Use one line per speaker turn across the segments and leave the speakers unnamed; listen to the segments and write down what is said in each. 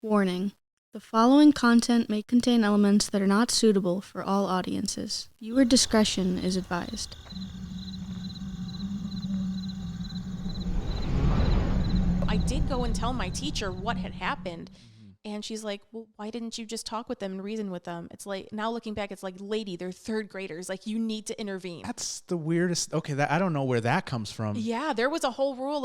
Warning. The following content may contain elements that are not suitable for all audiences. Viewer discretion is advised.
I did go and tell my teacher what had happened. And she's like, well, why didn't you just talk with them and reason with them? It's like, now looking back, it's like, lady, they're third graders. Like, you need to intervene.
That's the weirdest. Okay, I don't know where that comes from.
Yeah, there was a whole rule,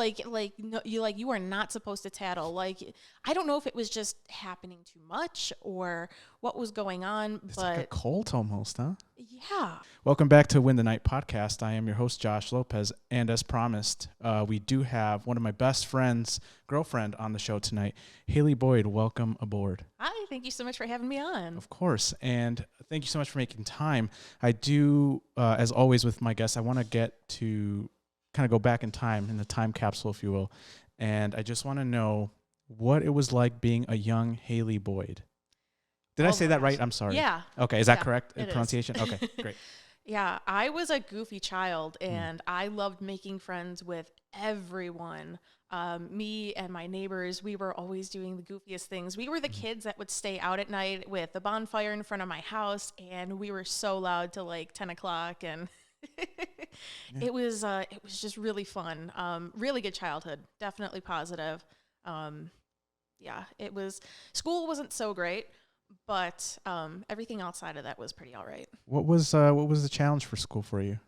no, you are not supposed to tattle. Like, I don't know if it was just happening too much or what was going on,
It's
but
like a cult almost, huh?
yeah.
Welcome back to Win the Night podcast. I am your host, Josh Lopez, and as promised, we do have one of my best friends, girlfriend, on the show tonight, Hayley Boyd. Welcome aboard.
Hi, thank you so much for having me on.
Of course, and thank you so much for making time. I do, as always with my guests, I want to get to kind of go back in time, in the time capsule, if you will, and I just want to know what it was like being a young Hayley Boyd. Did I say that right? I'm sorry.
Yeah.
Okay, is that
Yeah,
correct?
it is.
Pronunciation? Okay, great.
Yeah, I was a goofy child, and I loved making friends with everyone. Me and my neighbors, we were always doing the goofiest things. We were the kids that would stay out at night with the bonfire in front of my house, and we were so loud till like 10 o'clock, and it was just really fun. Really good childhood, definitely positive. Yeah, it was. School wasn't so great. But everything outside of that was pretty all right.
What was the challenge for school for you?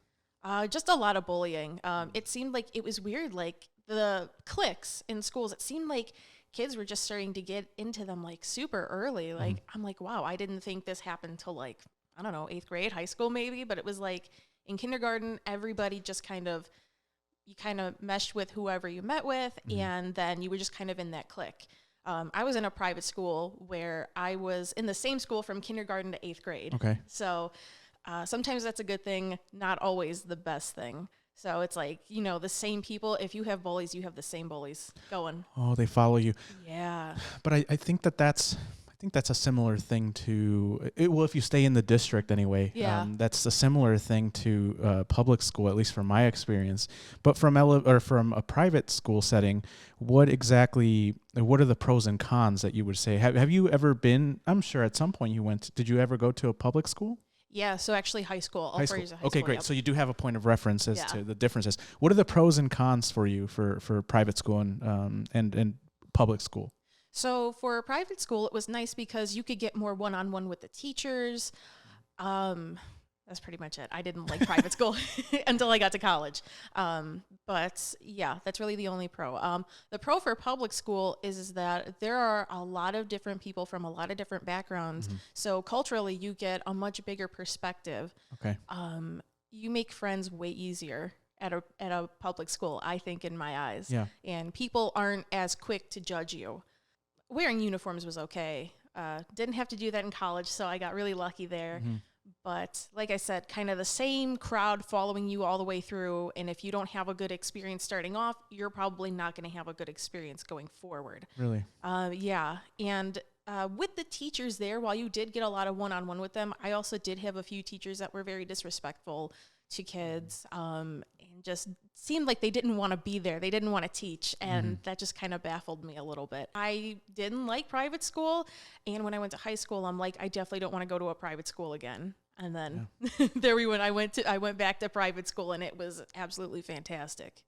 Just a lot of bullying. It seemed like it was weird, like the cliques in schools. It seemed like kids were just starting to get into them like super early. Like I'm like, wow, I didn't think this happened till like, I don't know, 8th grade, high school maybe. But it was like in kindergarten, everybody just you kind of meshed with whoever you met with, and then you were just kind of in that clique. I was in a private school where I was in the same school from kindergarten to 8th grade.
Okay.
So sometimes that's a good thing, not always the best thing. So it's like, the same people. If you have bullies, you have the same bullies going.
Oh, they follow you.
Yeah.
But I think that's a similar thing to well, if you stay in the district anyway.
Yeah.
That's a similar thing to public school, at least from my experience. But from a private school setting, what are the pros and cons that you would say? Have you ever been? I'm sure at some point did you ever go to a public school?
Yeah, so actually high school. All 4 years of high
Okay,
school,
great.
yep.
So you do have a point of reference as to the differences. What are the pros and cons for you for private school and public school?
So for a private school, it was nice because you could get more one-on-one with the teachers. That's pretty much it. I didn't like private school until I got to college. But yeah, that's really the only pro. The pro for public school is that there are a lot of different people from a lot of different backgrounds. So culturally, you get a much bigger perspective.
Okay.
You make friends way easier at a public school, I think, in my eyes.
Yeah.
And people aren't as quick to judge you. Wearing uniforms was okay. Didn't have to do that in college, so I got really lucky there. But like I said, kind of the same crowd following you all the way through. And if you don't have a good experience starting off, you're probably not going to have a good experience going forward.
Really?
Yeah. And with the teachers there, while you did get a lot of one-on-one with them, I also did have a few teachers that were very disrespectful to kids, and just seemed like they didn't want to be there. They didn't want to teach, and that just kind of baffled me a little bit. I didn't like private school, and when I went to high school, I'm like, I definitely don't want to go to a private school again. And then there we went. I went back to private school, and it was absolutely fantastic.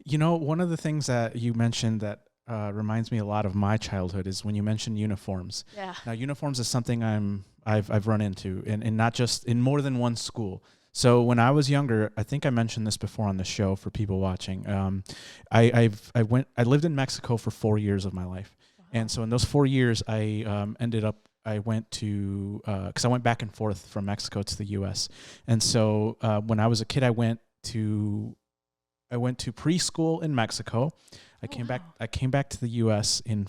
One of the things that you mentioned that reminds me a lot of my childhood is when you mentioned uniforms.
Yeah.
Now, uniforms is something I've run into, and not just in more than one school. So when I was younger, I think I mentioned this before on the show for people watching. I lived in Mexico for 4 years of my life, and so in those 4 years, I went to because I went back and forth from Mexico to the U.S. And so when I was a kid, I went to preschool in Mexico. I came back to the U.S. in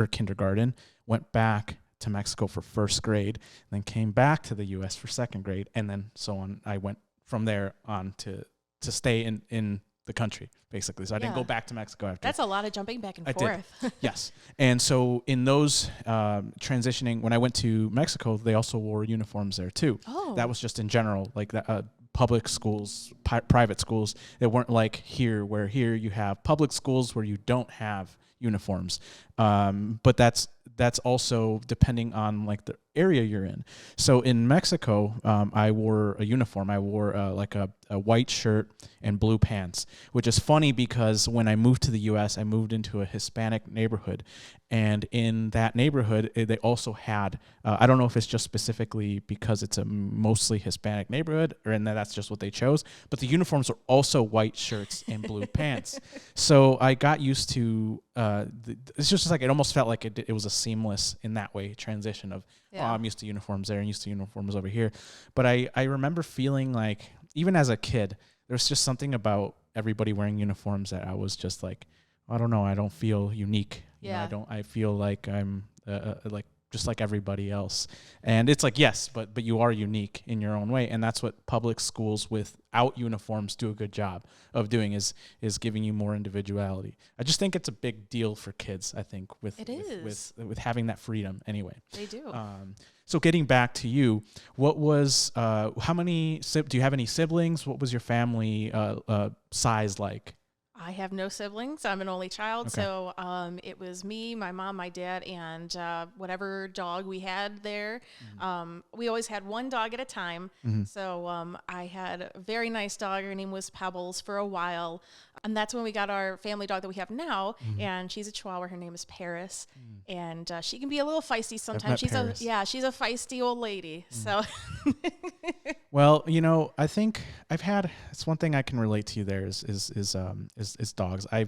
kindergarten. Went back to Mexico for first grade, and then came back to the U.S. for second grade, and then so on. I went from there on to stay in the country, basically. So I didn't go back to Mexico after.
That's a lot of jumping back and forth.
Did. Yes. And so in those transitioning, when I went to Mexico, they also wore uniforms there too.
Oh.
That was just in general, like that. Public schools, private schools, they weren't like here, where here you have public schools where you don't have uniforms. But that's also depending on like the area you're in. So in Mexico, I wore a uniform. I wore like a white shirt and blue pants, which is funny because when I moved to the U.S., I moved into a Hispanic neighborhood. And in that neighborhood, they also had, I don't know if it's just specifically because it's a mostly Hispanic neighborhood or and that's just what they chose, but the uniforms are also white shirts and blue pants. So I got used to, it's just like, it almost felt like it was a seamless in that way transition of,
Yeah.
oh, I'm used to uniforms there and used to uniforms over here. But I remember feeling like, even as a kid, there's just something about everybody wearing uniforms that I was just like, I don't know, I don't feel unique.
Yeah.
I feel like I'm like just like everybody else. And it's like, yes, but you are unique in your own way. And that's what public schools without uniforms do a good job of doing is giving you more individuality. I just think it's a big deal for kids, I think, with having that freedom anyway.
They do.
So getting back to you, what was, how many, do you have any siblings? What was your family size like?
I have no siblings. I'm an only child.
Okay.
So it was me, my mom, my dad, and whatever dog we had there. We always had one dog at a time.
Mm-hmm.
So I had a very nice dog. Her name was Pebbles for a while. And that's when we got our family dog that we have now.
Mm-hmm.
And she's a Chihuahua. Her name is Paris. And she can be a little feisty sometimes.
met Paris.
She's a feisty old lady. So
Well, I think it's one thing I can relate to you there is dogs. I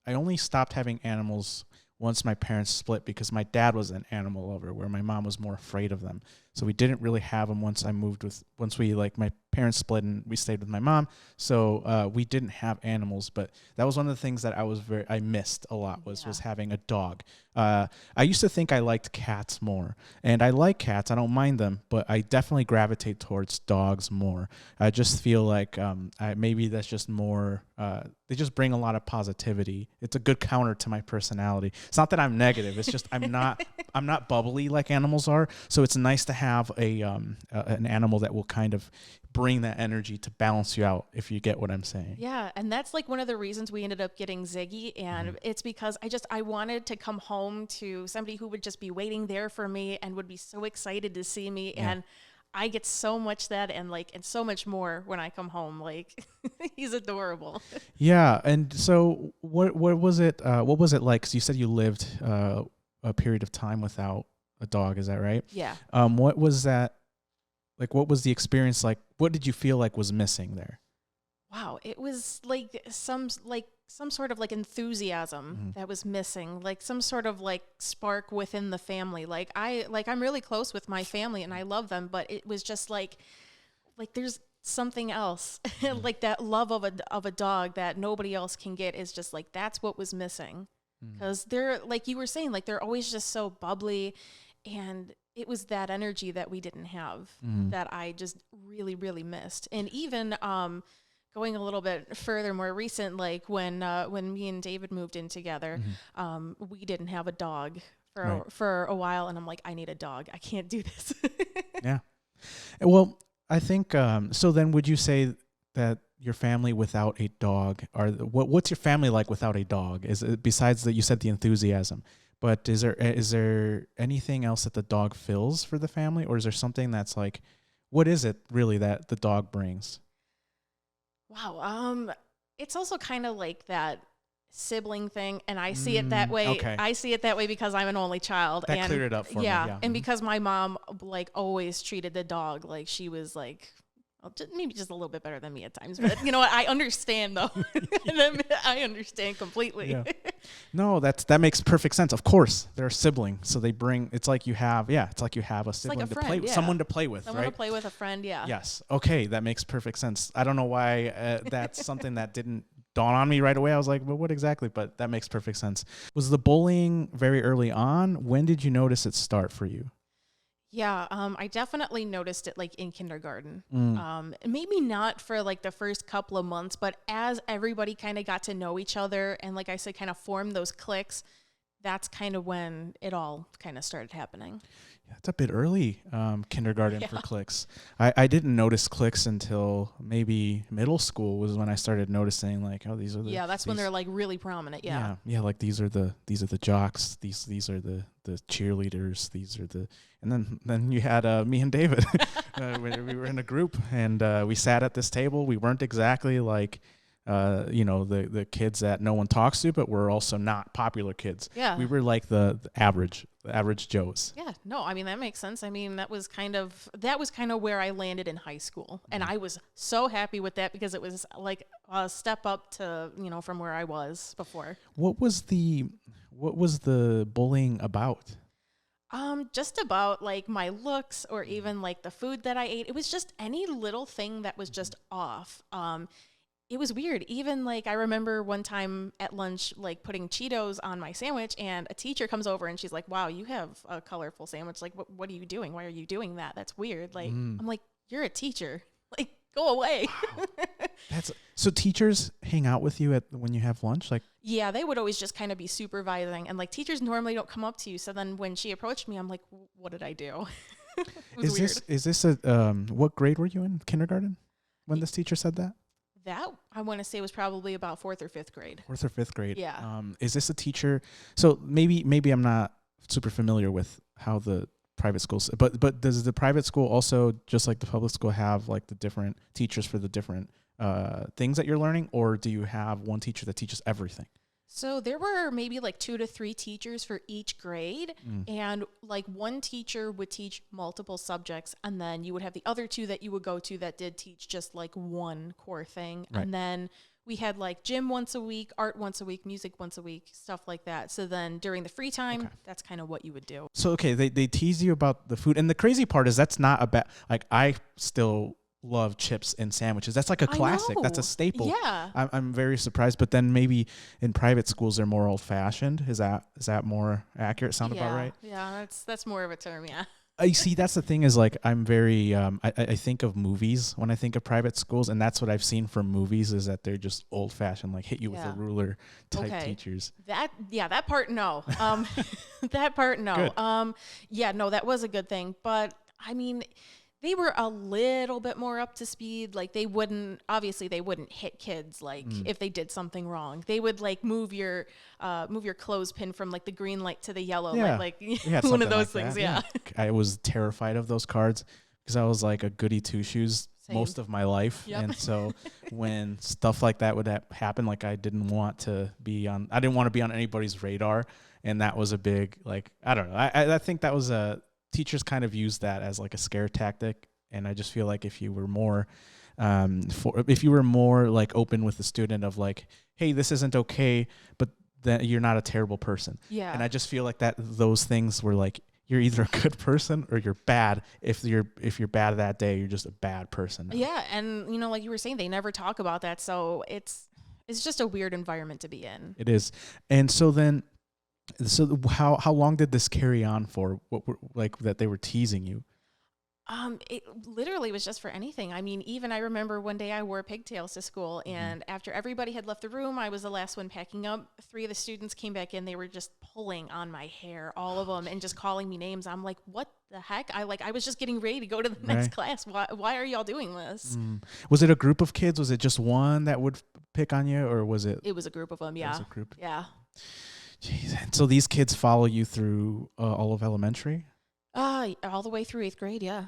only stopped having animals once my parents split because my dad was an animal lover where my mom was more afraid of them. So we didn't really have them once my parents split and we stayed with my mom. So we didn't have animals, but that was one of the things that I missed a lot was having a dog. I used to think I liked cats more, and I like cats. I don't mind them, but I definitely gravitate towards dogs more. I just feel like maybe that's just more, they just bring a lot of positivity. It's a good counter to my personality. It's not that I'm negative. It's just I'm not bubbly like animals are. So it's nice to have an animal that will kind of bring that energy to balance you out, if you get what I'm saying.
Yeah, and that's like one of the reasons we ended up getting Ziggy, and it's because I wanted to come home to somebody who would just be waiting there for me and would be so excited to see me, and I get so much that and so much more when I come home. Like he's adorable.
Yeah, and so what was it? What was it like? 'Cause you said you lived a period of time without a dog. Is that right?
Yeah.
What was that? Like, what was the experience like? What did you feel like was missing there?
Wow, it was like some sort of like enthusiasm that was missing, like some sort of like spark within the family. I'm really close with my family and I love them, but it was just like there's something else, like that love of a dog that nobody else can get is just like that's what was missing, because they're like you were saying, like they're always just so bubbly, and it was that energy that we didn't have that I just really, really missed. And even going a little bit further, more recent, like when me and David moved in together, we didn't have a dog for a while, and I'm like, I need a dog. I can't do this.
Yeah. Well, I think so. Then, would you say that your family without a dog what's your family like without a dog? Is it, besides that you said the enthusiasm? But is there anything else that the dog fills for the family, or is there something that's like, what is it really that the dog brings?
Wow. It's also kind of like that sibling thing, and I see it that way.
Okay.
I see it that way because I'm an only child.
That cleared it up for me. Yeah.
And because my mom like always treated the dog like she was like, maybe just a little bit better than me at times, but you know what? I understand though. I understand completely.
Yeah. No, that makes perfect sense. Of course, they're a sibling, so they bring. It's like you have a sibling
like a
to
friend,
play with,
yeah.
someone to play with,
Someone
right?
to play with, a friend, yeah.
Yes. Okay, that makes perfect sense. I don't know why that's something that didn't dawn on me right away. I was like, well, what exactly? But that makes perfect sense. Was the bullying very early on? When did you notice it start for you?
Yeah, I definitely noticed it like in kindergarten. Maybe not for like the first couple of months, but as everybody kind of got to know each other and like I said, kind of formed those cliques, that's kind of when it all kind of started happening.
Yeah, it's a bit early, kindergarten for cliques. I didn't notice cliques until maybe middle school was when I started noticing like, oh, these are the
that's when they're like really prominent.
Yeah, like these are the jocks. These are the cheerleaders. These are the, and then you had me and David. We were in a group and we sat at this table. We weren't exactly like the kids that no one talks to, but we're also not popular kids.
Yeah,
we were like the average Joes.
Yeah, no, I mean that makes sense. I mean that was kind of where I landed in high school, and I was so happy with that because it was like a step up to from where I was before.
What was the bullying about?
Just about like my looks or even like the food that I ate. It was just any little thing that was just off. It was weird. Even like I remember one time at lunch, like putting Cheetos on my sandwich, and a teacher comes over and she's like, "Wow, you have a colorful sandwich. Like, what are you doing? Why are you doing that? That's weird." Like, I'm like, "You're a teacher. Like, go away."
Wow. So teachers hang out with you when you have lunch, like?
Yeah, they would always just kind of be supervising, and like teachers normally don't come up to you. So then when she approached me, I'm like, "What did I do?" It was weird.
Is this a what grade were you in? Kindergarten when this teacher said that?
That I want to say was probably about 4th or 5th grade.
4th or 5th grade.
Yeah.
Is this a teacher? So maybe I'm not super familiar with how the private schools, but does the private school also, just like the public school, have like the different teachers for the different things that you're learning, or do you have one teacher that teaches everything?
So there were maybe like 2 to 3 teachers for each grade, and like one teacher would teach multiple subjects, and then you would have the other 2 that you would go to that did teach just like one core thing. Right. And then we had like gym once a week, art once a week, music once a week, stuff like that. So then during the free time, that's kind of what you would do. So,
okay, they tease you about the food, and the crazy part is that's not a bad, like I still love chips and sandwiches. That's like a classic. That's a staple.
Yeah.
I'm very surprised. But then maybe in private schools they're more old fashioned. Is that more accurate? Sound about right?
Yeah, that's more of a term. Yeah.
You see, that's the thing is like I'm very I think of movies when I think of private schools, and that's what I've seen from movies is that they're just old fashioned, like hit you with a ruler type teachers.
That part no. That part no.
Good.
No, that was a good thing. But I mean, they were a little bit more up to speed. Like they wouldn't hit kids like if they did something wrong. They would like move your clothespin from like the green light to the yellow.
Yeah.
Like one of those things. Yeah.
I was terrified of those cards because I was like a goody two shoes most of my life. Yep. And so when stuff like that would happen, like I didn't want to be on anybody's radar. And that was a big, like, I don't know. I think that was teachers kind of use that as like a scare tactic, and I just feel like if you were more like open with the student of like, hey, this isn't okay, but then you're not a terrible person. Yeah. And I just feel like that those things were like you're either a good person or you're bad. If you're bad that day, you're just a bad person.
Yeah, and like you were saying, they never talk about that, so it's just a weird environment to be in.
It is, and so then. So how long did this carry on for? What were like that they were teasing you?
It literally was just for anything. I mean, even I remember one day I wore pigtails to school, and after everybody had left the room, I was the last one packing up. 3 of the students came back in. They were just pulling on my hair, all of them, and just calling me names. I'm like, what the heck? I was just getting ready to go to the next class. Why are y'all doing this?
Was it a group of kids? Was it just one that would pick on you, or was it?
It was a group of them. Yeah.
It was a group.
Yeah.
Jeez. And so these kids follow you through all of elementary?
All the way through 8th grade, yeah.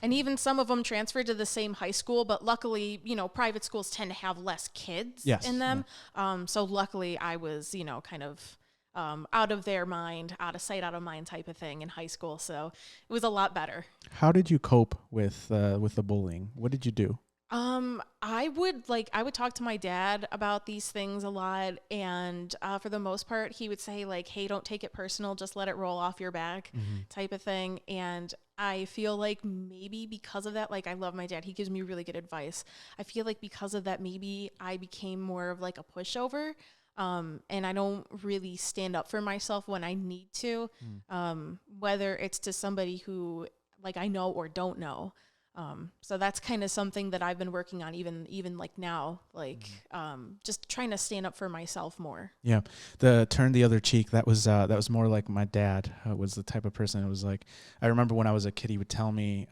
And even some of them transferred to the same high school, but luckily, private schools tend to have less kids in them. Yeah. So luckily I was, kind of out of their mind, out of sight, out of mind type of thing in high school. So it was a lot better.
How did you cope with the bullying? What did you do?
I would talk to my dad about these things a lot, and for the most part, he would say like, "Hey, don't take it personal, just let it roll off your back," type of thing. And I feel like maybe because of that, like I love my dad, he gives me really good advice. I feel like because of that, maybe I became more of like a pushover, and I don't really stand up for myself when I need to, whether it's to somebody who like I know or don't know. So that's kind of something that I've been working on even like now, like just trying to stand up for myself more.
Yeah, the turn the other cheek. That was more like my dad was the type of person. It was like, I remember when I was a kid, he would tell me,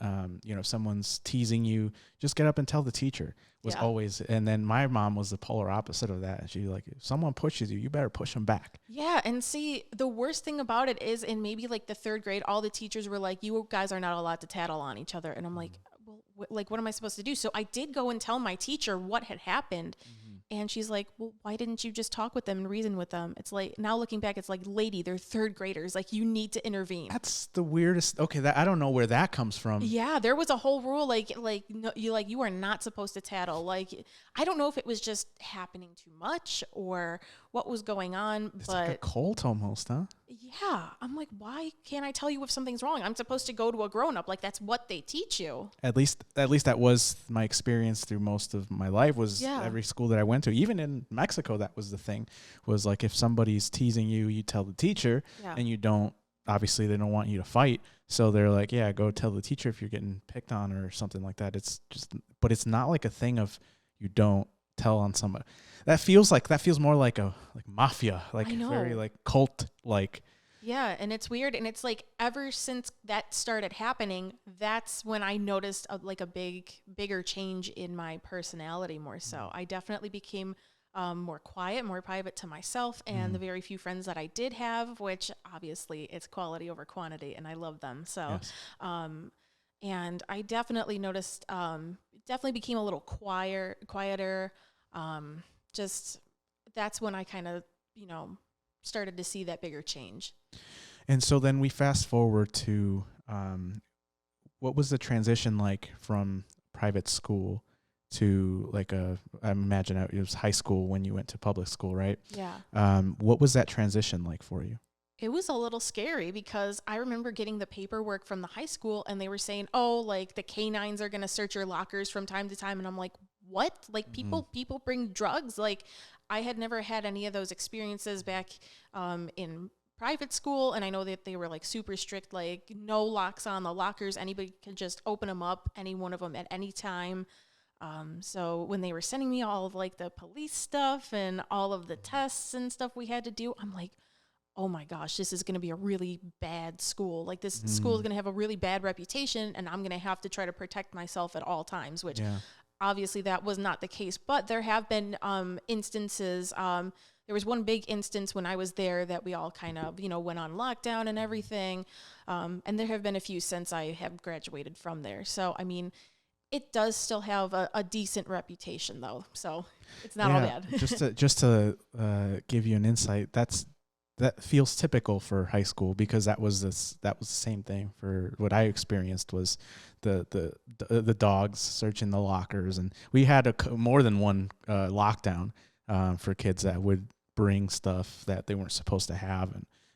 if someone's teasing you, just get up and tell the teacher. Was always. And then my mom was the polar opposite of that. She like, if someone pushes you, you better push them back.
Yeah, and see, the worst thing about it is, in maybe like the third grade, all the teachers were like, "You guys are not allowed to tattle on each other," and I'm like, well, what am I supposed to do? So I did go and tell my teacher what had happened. And she's like, well, why didn't you just talk with them and reason with them? It's like, now looking back, it's like, lady, they're third graders. Like, you need to intervene.
That's the weirdest. Okay, I don't know where that comes from.
Yeah, there was a whole rule, no, you are not supposed to tattle. Like, I don't know if it was just happening too much or what was going on.
It's
but
like a cult almost, huh?
Yeah, I'm like, why can't I tell you if something's wrong? I'm supposed to go to a grown-up. Like, that's what they teach you.
At least that was my experience through most of my life. Was every school that I went to, even in Mexico, that was the thing. Was like, if somebody's teasing you, you tell the teacher, and you don't. Obviously, they don't want you to fight, so they're like, yeah, go tell the teacher if you're getting picked on or something like that. It's just, but it's not like a thing of you don't tell on somebody. That feels more like mafia, like very like cult like.
Yeah, and it's weird, and it's like ever since that started happening, that's when I noticed a bigger change in my personality more so. I definitely became more quiet, more private to myself, and the very few friends that I did have, which obviously it's quality over quantity, and I love them. So, and I definitely noticed, definitely became a little quieter. Just that's when I kind of, started to see that bigger change.
And so then we fast forward to what was the transition like from private school to I imagine it was high school when you went to public school, right?
Yeah.
What was that transition like for you?
It was a little scary because I remember getting the paperwork from the high school and they were saying, oh, like the canines are going to search your lockers from time to time. And I'm like, what? Like people bring drugs. Like I had never had any of those experiences back in private school. And I know that they were like super strict, like no locks on the lockers. Anybody can just open them up, any one of them at any time. So when they were sending me all of like the police stuff and all of the tests and stuff we had to do, I'm like, oh my gosh, this is going to be a really bad school. Like this school is going to have a really bad reputation and I'm going to have to try to protect myself at all times, which obviously that was not the case. But there have been instances. There was one big instance when I was there that we all kind of, went on lockdown and everything. And there have been a few since I have graduated from there. So, I mean, it does still have a decent reputation though. So it's not all bad.
just to give you an insight, that feels typical for high school because that was the same thing for what I experienced was the dogs searching the lockers, and we had more than one lockdown for kids that would bring stuff that they weren't supposed to have,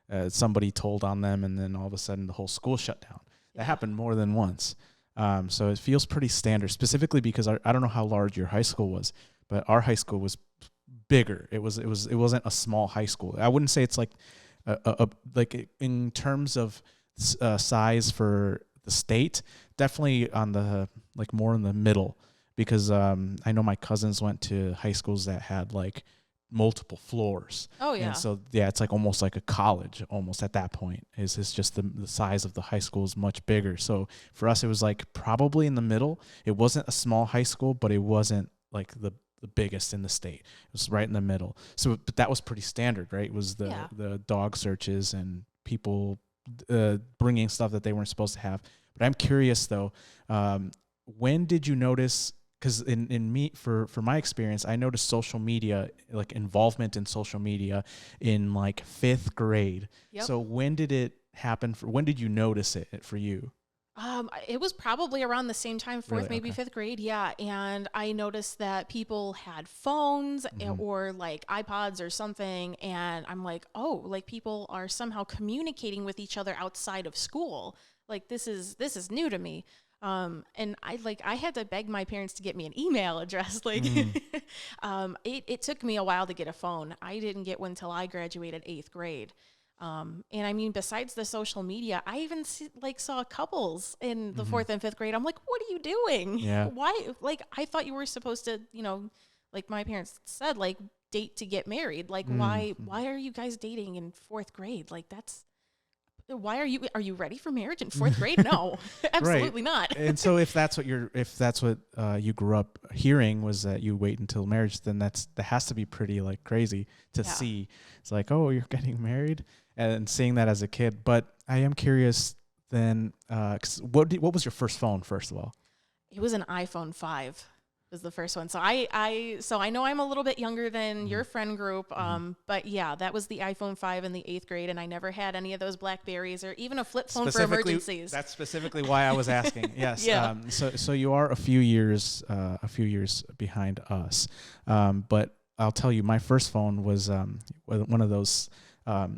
and somebody told on them, and then all of a sudden the whole school shut down. That happened more than once, so it feels pretty standard. Specifically because I don't know how large your high school was, but our high school was bigger. It wasn't a small high school. I wouldn't say it's like like in terms of size for the state, definitely on the like more in the middle, because I know my cousins went to high schools that had like multiple floors.
Oh yeah.
And so it's like almost like a college almost at that point. It's just the size of the high school is much bigger. So for us it was like probably in the middle. It wasn't a small high school, but it wasn't like the biggest in the state. It was right in the middle. So, but that was pretty standard, right? It was the dog searches and people bringing stuff that they weren't supposed to have. But I'm curious though, when did you notice? Because in me, for my experience, I noticed social media, like involvement in social media, in like 5th grade.
Yep.
So when did it happen? When did you notice it for you?
It was probably around the same time, 4th, maybe 5th grade. Yeah. And I noticed that people had phones or like iPods or something. And I'm like, oh, like people are somehow communicating with each other outside of school. Like this is new to me. And I had to beg my parents to get me an email address. Like, it took me a while to get a phone. I didn't get one till I graduated 8th grade. And I mean, besides the social media, I even saw couples in the fourth and fifth grade. I'm like, what are you doing?
Yeah.
Why? Like, I thought you were supposed to, like my parents said, like date to get married. Like, why are you guys dating in fourth grade? Like, why are you ready for marriage in fourth grade? No, absolutely not.
And so if that's what you grew up hearing was that you wait until marriage, then that has to be pretty like crazy to see. It's like, oh, you're getting married, and seeing that as a kid. But I am curious then, what was your first phone, first of all?
It was an iPhone 5. Was the first one. So I know I'm a little bit younger than your friend group. But yeah, that was the iPhone 5 in the 8th grade, and I never had any of those Blackberries or even a flip phone for emergencies.
That's specifically why I was asking. Yes.
Yeah.
So you are a few years behind us. But I'll tell you, my first phone was one of those.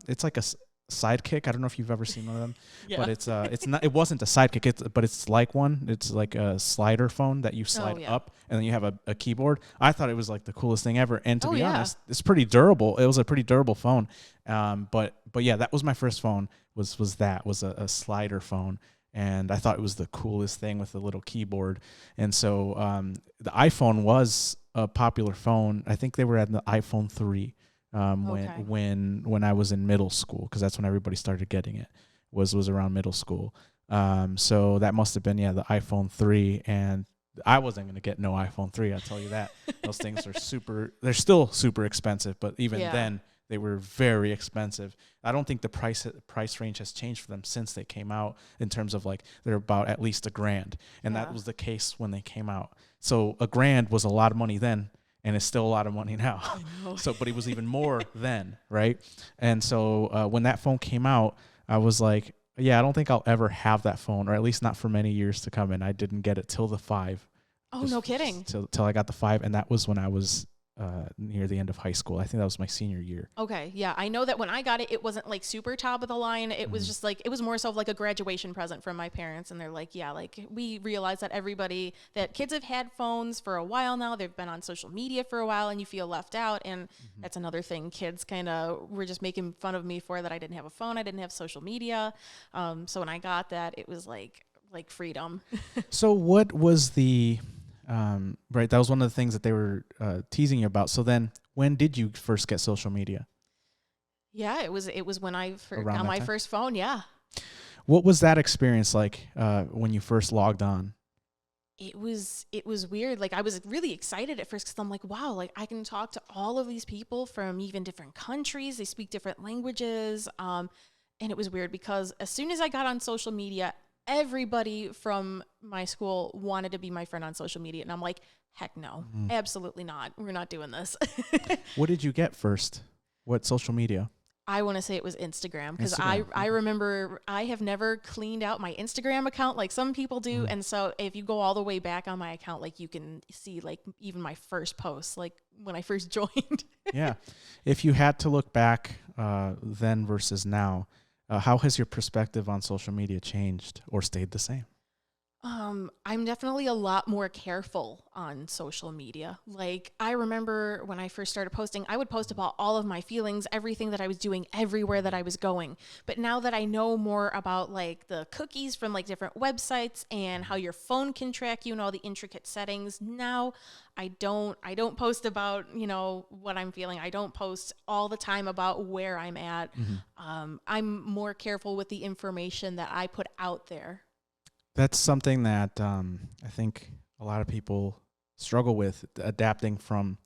It's like a Sidekick. I don't know if you've ever seen one of them, but it's not. It wasn't a Sidekick. But it's like one. It's like a slider phone that you slide up, and then you have a keyboard. I thought it was like the coolest thing ever. And to be honest, it's pretty durable. It was a pretty durable phone. But yeah, that was my first phone. Was a slider phone, and I thought it was the coolest thing with the little keyboard. And so the iPhone was a popular phone. I think they were at the iPhone 3. When I was in middle school, because that's when everybody started getting it, was around middle school. So that must have been the iPhone 3, and I wasn't going to get no iPhone 3, I'll tell you that. Those things are they're still super expensive, but even then they were very expensive. I don't think the price range has changed for them since they came out, in terms of like they're about at least $1,000, and that was the case when they came out. So $1,000 was a lot of money then, and it's still a lot of money now. So, but it was even more then, right? And so when that phone came out, I was like, I don't think I'll ever have that phone, or at least not for many years to come. And I didn't get it till the 5.
Oh, no kidding.
Till I got the 5, and that was when I was near the end of high school. I think that was my senior year.
Okay, yeah. I know that when I got it, it wasn't like super top of the line. It was just like, it was more so of like a graduation present from my parents. And they're like, we realize that that kids have had phones for a while now. They've been on social media for a while, and you feel left out. And that's another thing kids kind of were just making fun of me for, that I didn't have a phone. I didn't have social media. So when I got that, it was like freedom.
So what was the... right, that was one of the things that they were teasing you about. So then, when did you first get social media?
Yeah, it was when I got my first phone. Yeah.
What was that experience like when you first logged on?
It was weird. Like, I was really excited at first, because I'm like, wow, like I can talk to all of these people from even different countries. They speak different languages. And it was weird because as soon as I got on social media, everybody from my school wanted to be my friend on social media. And I'm like, heck no, absolutely not. We're not doing this.
What did you get first? What social media?
I want to say it was Instagram, because I remember I have never cleaned out my Instagram account like some people do. And so if you go all the way back on my account, like you can see like even my first posts, like when I first joined. Yeah.
If you had to look back then versus now, how has your perspective on social media changed or stayed the same?
I'm definitely a lot more careful on social media. Like, I remember when I first started posting, I would post about all of my feelings, everything that I was doing, everywhere that I was going. But now that I know more about like the cookies from like different websites and how your phone can track you and all the intricate settings, now I don't post about, what I'm feeling. I don't post all the time about where I'm at. I'm more careful with the information that I put out there.
That's something that I think a lot of people struggle with, adapting from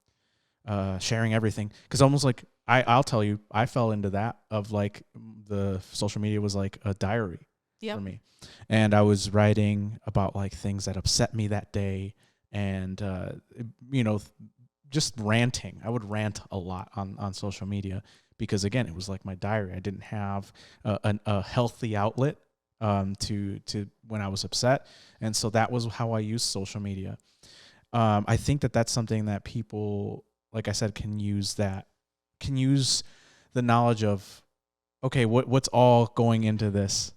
sharing everything. Because almost like, I'll tell you, I fell into that of like the social media was like a diary for me. And I was writing about like things that upset me that day, and, just ranting. I would rant a lot on social media because, again, it was like my diary. I didn't have a healthy outlet to when I was upset. And so that was how I used social media. I think that's something that people, like I said, can use the knowledge of, okay, what's all going into this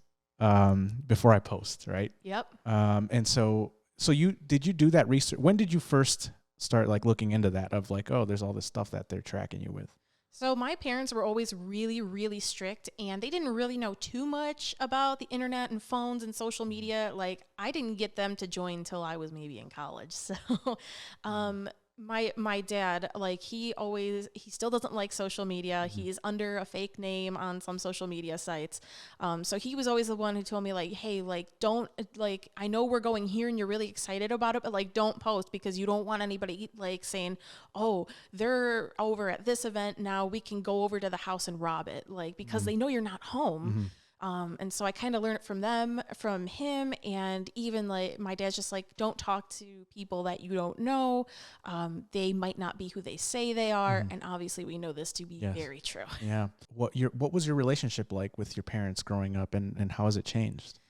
before I post, right?
Yep.
And so did you do that research? When did you first start like looking into that of like, oh, there's all this stuff that they're tracking you with?
So my parents were always really, really strict, and they didn't really know too much about the internet and phones and social media. Like, I didn't get them to join till I was maybe in college. So, um, my dad, like, he still doesn't like social media. He's under a fake name on some social media sites. So he was always the one who told me, like, hey, like, don't, like, I know we're going here and you're really excited about it, but like, don't post because you don't want anybody like saying, oh, they're over at this event now, we can go over to the house and rob it, like, because they know you're not home. And so I kind of learned it from him, and even like my dad's just like, don't talk to people that you don't know. They might not be who they say they are, and obviously we know this to be very true.
Yeah. What was your relationship like with your parents growing up, and how has it changed?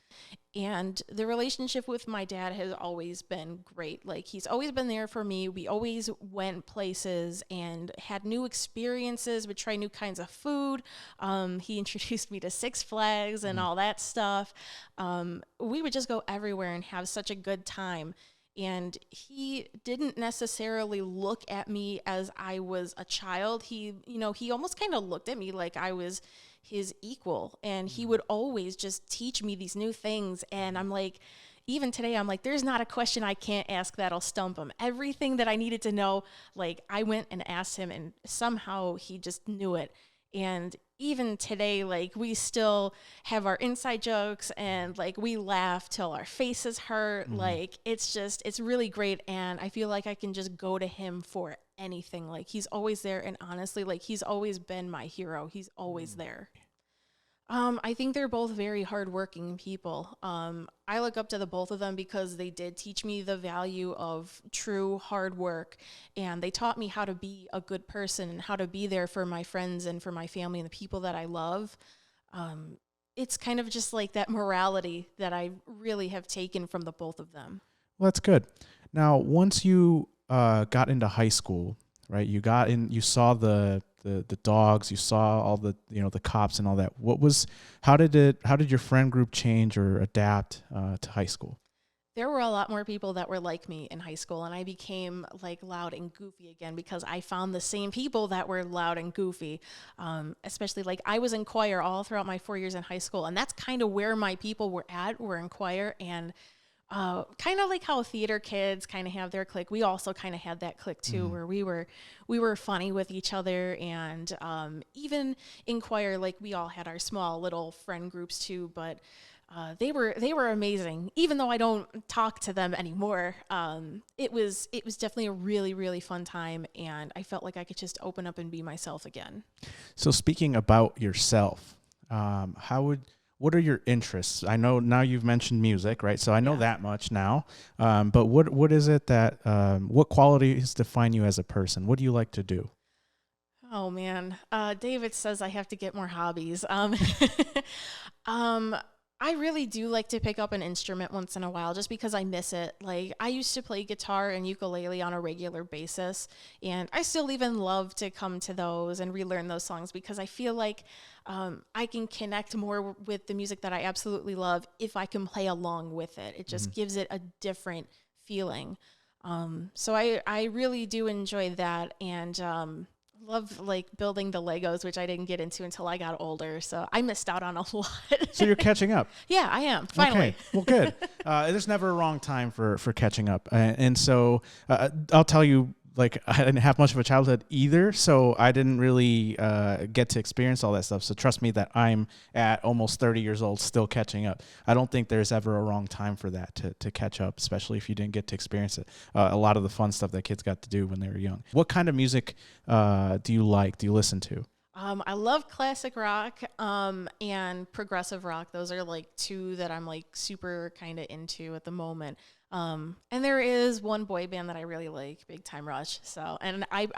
And the relationship with my dad has always been great. Like, he's always been there for me. We always went places and had new experiences, would try new kinds of food. He introduced me to Six Flags and all that stuff. We would just go everywhere and have such a good time. And he didn't necessarily look at me as I was a child. He almost kind of looked at me like I was his equal, and he would always just teach me these new things. And I'm like, even today, I'm like, there's not a question I can't ask that'll stump him. Everything that I needed to know, like, I went and asked him, and somehow he just knew it. And even today, like, we still have our inside jokes, and like, we laugh till our faces hurt. Like, it's really great. And I feel like I can just go to him for anything. Like, he's always there. And honestly, like, he's always been my hero. He's always there. I think they're both very hardworking people. I look up to the both of them because they did teach me the value of true hard work, and they taught me how to be a good person and how to be there for my friends and for my family and the people that I love. It's kind of just like that morality that I really have taken from the both of them.
Well, that's good. Now, once you got into high school, right? You got in. You saw the dogs. You saw all the the cops and all that. How did your friend group change or adapt to high school?
There were a lot more people that were like me in high school, and I became like loud and goofy again because I found the same people that were loud and goofy. Especially, like, I was in choir all throughout my 4 years in high school, and that's kind of where my people were in choir. And kind of like how theater kids kind of have their clique, we also kind of had that clique too, where we were funny with each other. And even in choir, like, we all had our small little friend groups too, but they were amazing. Even though I don't talk to them anymore, it was definitely a really, really fun time, and I felt like I could just open up and be myself again.
So, speaking about yourself, what are your interests? I know now you've mentioned music, right? So I know that much now. But what is it that what qualities define you as a person? What do you like to do?
Oh man, David says I have to get more hobbies. I really do like to pick up an instrument once in a while just because I miss it. Like, I used to play guitar and ukulele on a regular basis, and I still even love to come to those and relearn those songs because I feel like I can connect more with the music that I absolutely love if I can play along with it. It just gives it a different feeling. So I really do enjoy that, and love like building the Legos, which I didn't get into until I got older. So I missed out on a lot.
So you're catching up.
Yeah, I am. Finally.
Okay. Well, good. There's never a wrong time for catching up. And so I'll tell you, like, I didn't have much of a childhood either, so I didn't really get to experience all that stuff. So trust me that I'm at almost 30 years old still catching up. I don't think there's ever a wrong time for that to catch up, especially if you didn't get to experience it. A lot of the fun stuff that kids got to do when they were young. What kind of music do you listen to?
I love classic rock and progressive rock. Those are like two that I'm like super kind of into at the moment. And there is one boy band that I really like, Big Time Rush. So, and I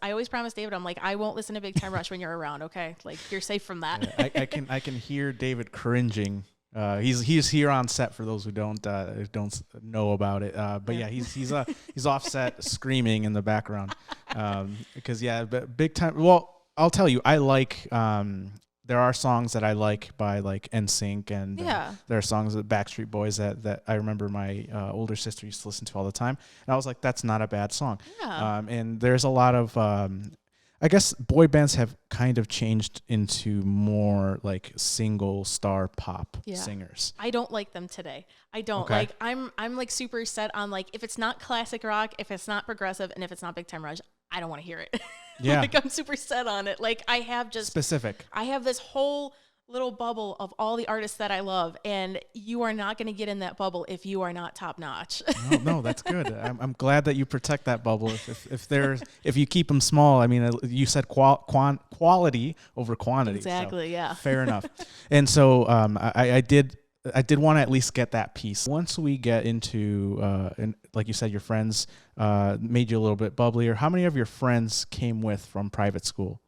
always promise David, I'm like, I won't listen to Big Time Rush when you're around. Okay. Like, you're safe from that.
Yeah, I can hear David cringing. He's here on set for those who don't know about it. But yeah, he's offset screaming in the background. Because but Big Time, well, I'll tell you, I like, there are songs that I like by like NSYNC, and there are songs of Backstreet Boys that I remember my older sister used to listen to all the time. And I was like, that's not a bad song.
Yeah.
And there's a lot of, I guess boy bands have kind of changed into more like single star pop singers.
I don't like them today. I don't.
Okay.
Like I'm like super set on like if it's not classic rock, if it's not progressive, and if it's not Big Time Rush, I don't want to hear it.
Yeah.
Like I'm super set on it. Like I have just
Specific.
I have this whole little bubble of all the artists that I love, and you are not going to get in that bubble if you are not top notch.
No, that's good. I'm glad that you protect that bubble. If you keep them small, I mean, you said quality over quantity.
Exactly.
So
Yeah.
fair enough. And so I did want to at least get that piece. Once we get into, and like you said, your friends made you a little bit bubblier. How many of your friends came with from private school?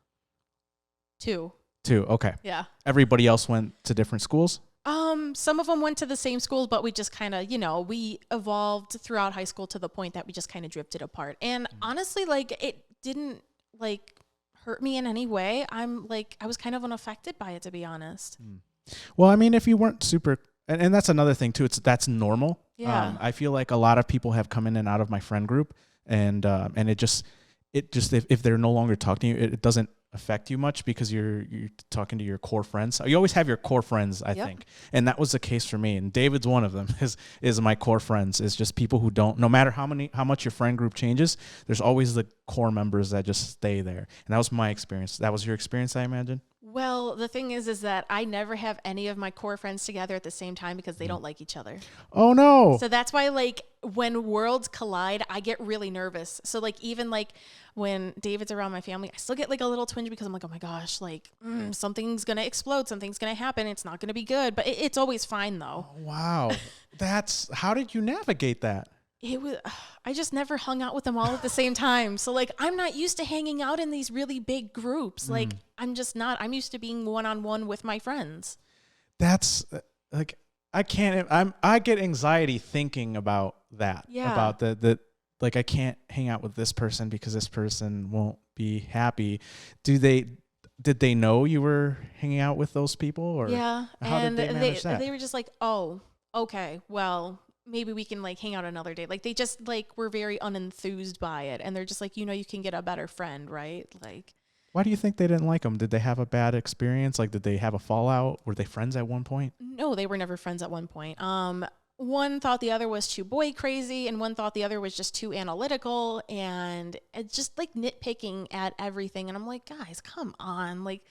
Two.
Okay.
Yeah.
Everybody else went to different schools?
Some of them went to the same schools, but we just kind of, we evolved throughout high school to the point that we just kind of drifted apart. And honestly, like it didn't like hurt me in any way. I was kind of unaffected by it, to be honest.
Well, I mean, if you weren't super, and that's another thing too, that's normal.
Yeah.
I feel like a lot of people have come in and out of my friend group, and it just if they're no longer talking to you, it doesn't affect you much because you're talking to your core friends. You always have your core friends, I think. And that was the case for me. And David's one of them is my core friends. Is just people who don't, no matter how much your friend group changes, there's always the core members that just stay there. And that was my experience. That was your experience, I imagine?
Well, the thing is that I never have any of my core friends together at the same time because they don't like each other.
Oh no.
So that's why like when worlds collide, I get really nervous. So like even like when David's around my family, I still get like a little twinge because I'm like, oh my gosh, like something's going to explode. Something's going to happen. It's not going to be good, but it's always fine though.
Oh, wow. How did you navigate that?
I just never hung out with them all at the same time. So like, I'm not used to hanging out in these really big groups. Like I'm just not, I'm used to being one-on-one with my friends.
That's like, I get anxiety thinking about that.
Yeah.
About the like, I can't hang out with this person because this person won't be happy. Did they know you were hanging out with those people, or
yeah?
how
And
did they manage that?
they were just like, oh, okay, well, maybe we can like hang out another day. Like they just like were very unenthused by it, and they're just like, you can get a better friend, right? Like,
why do you think they didn't like them? Did they have a bad experience? Like, did they have a fallout? Were they friends at one point?
no, they were never friends at one point. One thought the other was too boy crazy, and one thought the other was just too analytical, and it's just like nitpicking at everything. And I'm like, guys, come on, like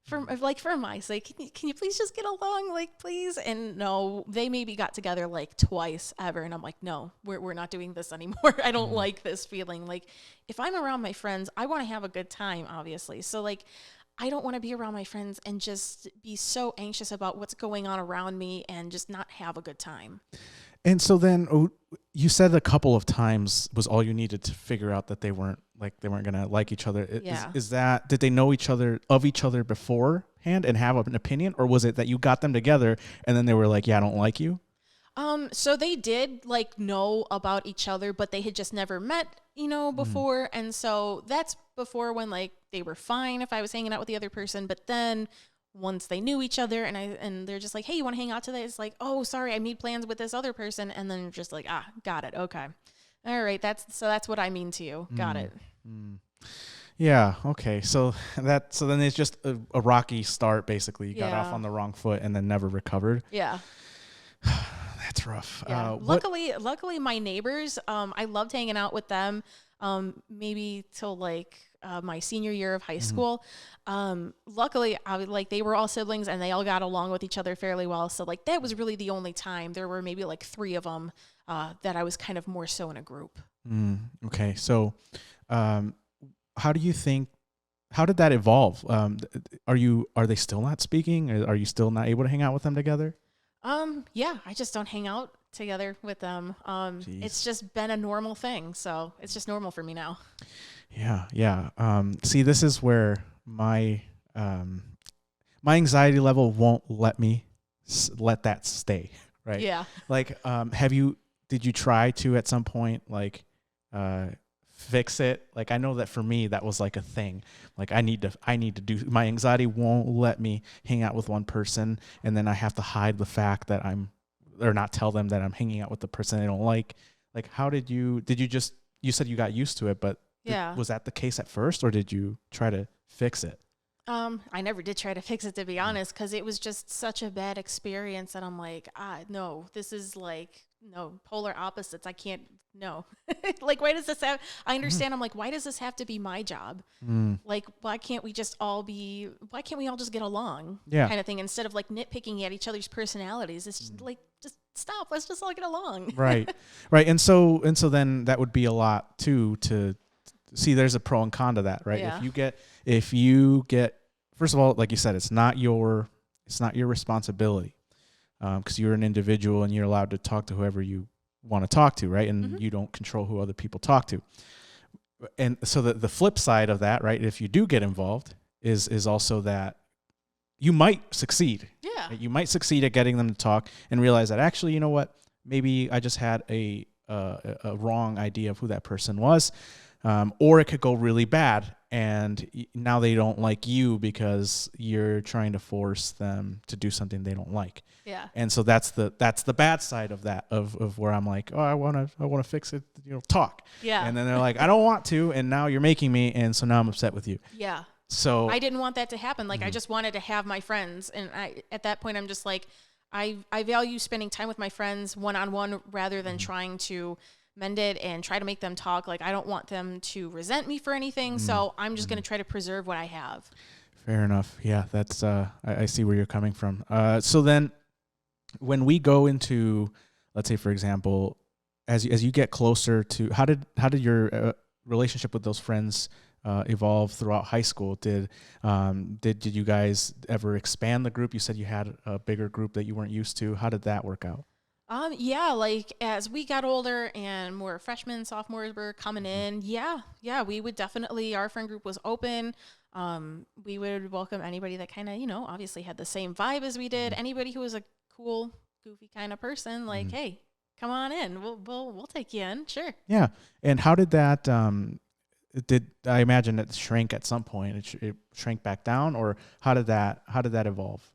for my sake, can you please just get along, like please? And no, they maybe got together like twice ever, and I'm like, no, we're not doing this anymore. I don't like this feeling. Like if I'm around my friends, I want to have a good time, obviously. So like, I don't want to be around my friends and just be so anxious about what's going on around me and just not have a good time.
And so then you said a couple of times was all you needed to figure out that they weren't going to like each other.
Yeah.
Is that, did they know each other beforehand and have an opinion? Or was it that you got them together and then they were like, yeah, I don't like you?
So they did like know about each other, but they had just never met, before. And so that's before when like they were fine if I was hanging out with the other person. But then once they knew each other and they're just like, hey, you want to hang out today? It's like, oh, sorry, I made plans with this other person. And then just like, got it. Okay. All right. That's what I mean to you. Got it.
Yeah. Okay. So then it's just a rocky start. Basically, you got off on the wrong foot and then never recovered.
Yeah.
That's rough.
Yeah. Luckily, my neighbors, I loved hanging out with them. Maybe till like my senior year of high school. Luckily, they were all siblings and they all got along with each other fairly well. So like that was really the only time. There were maybe like 3 of them that I was kind of more so in a group.
Okay. So how did that evolve? Are they still not speaking? Are you still not able to hang out with them together?
Yeah, I just don't hang out together with them. It's just been a normal thing. So it's just normal for me now.
Yeah. See, this is where my anxiety level won't let me let that stay. Right.
Yeah.
Like, did you try to at some point, like, fix it? Like, I know that for me, that was like a thing. Like I need to do, my anxiety won't let me hang out with one person. And then I have to hide the fact that or not tell them that I'm hanging out with the person I don't like. Like, how you said you got used to it, but
Yeah.
Was that the case at first, or did you try to fix it?
I never did try to fix it, to be honest, because it was just such a bad experience. And I'm like, no, this is like, no, polar opposites. I can't, no. Like, why does this have, I understand. I'm like, why does this have to be my job? Like, why can't we all just get along?
Yeah.
Kind of thing, instead of like nitpicking at each other's personalities. It's just like, just stop. Let's just all get along.
Right. Right. And so then that would be a lot too, to see there's a pro and con to that, right?
Yeah.
If you get, first of all, like you said, it's not your responsibility, because you're an individual and you're allowed to talk to whoever you want to talk to, right? And you don't control who other people talk to. And so the flip side of that, right, if you do get involved, is also that you might succeed.
Yeah.
Right? You might succeed at getting them to talk and realize that actually, you know what, maybe I just had a wrong idea of who that person was. Or it could go really bad, and now they don't like you because you're trying to force them to do something they don't like.
Yeah.
And so that's the bad side of that, of where I'm like, oh, I want to fix it, talk.
Yeah.
And then they're like, I don't want to, and now you're making me, and so now I'm upset with you.
Yeah.
So
I didn't want that to happen. Like, I just wanted to have my friends, and at that point, I'm just like, I value spending time with my friends one-on-one rather than trying to mend it and try to make them talk. Like, I don't want them to resent me for anything. So I'm just going to try to preserve what I have.
Fair enough. Yeah, that's I see where you're coming from. So then when we go into, let's say, for example, as you get closer to, how did your relationship with those friends evolve throughout high school? Did you guys ever expand the group? You said you had a bigger group that you weren't used to. How did that work out?
Yeah, like as we got older and more freshmen, sophomores were coming in, yeah, we would definitely, our friend group was open. We would welcome anybody that kind of, obviously had the same vibe as we did. Anybody who was a cool, goofy kind of person, like, hey, come on in. We'll take you in. Sure. Yeah.
And how did that, did I imagine it shrank at some point? It shrank back down, or how did that evolve?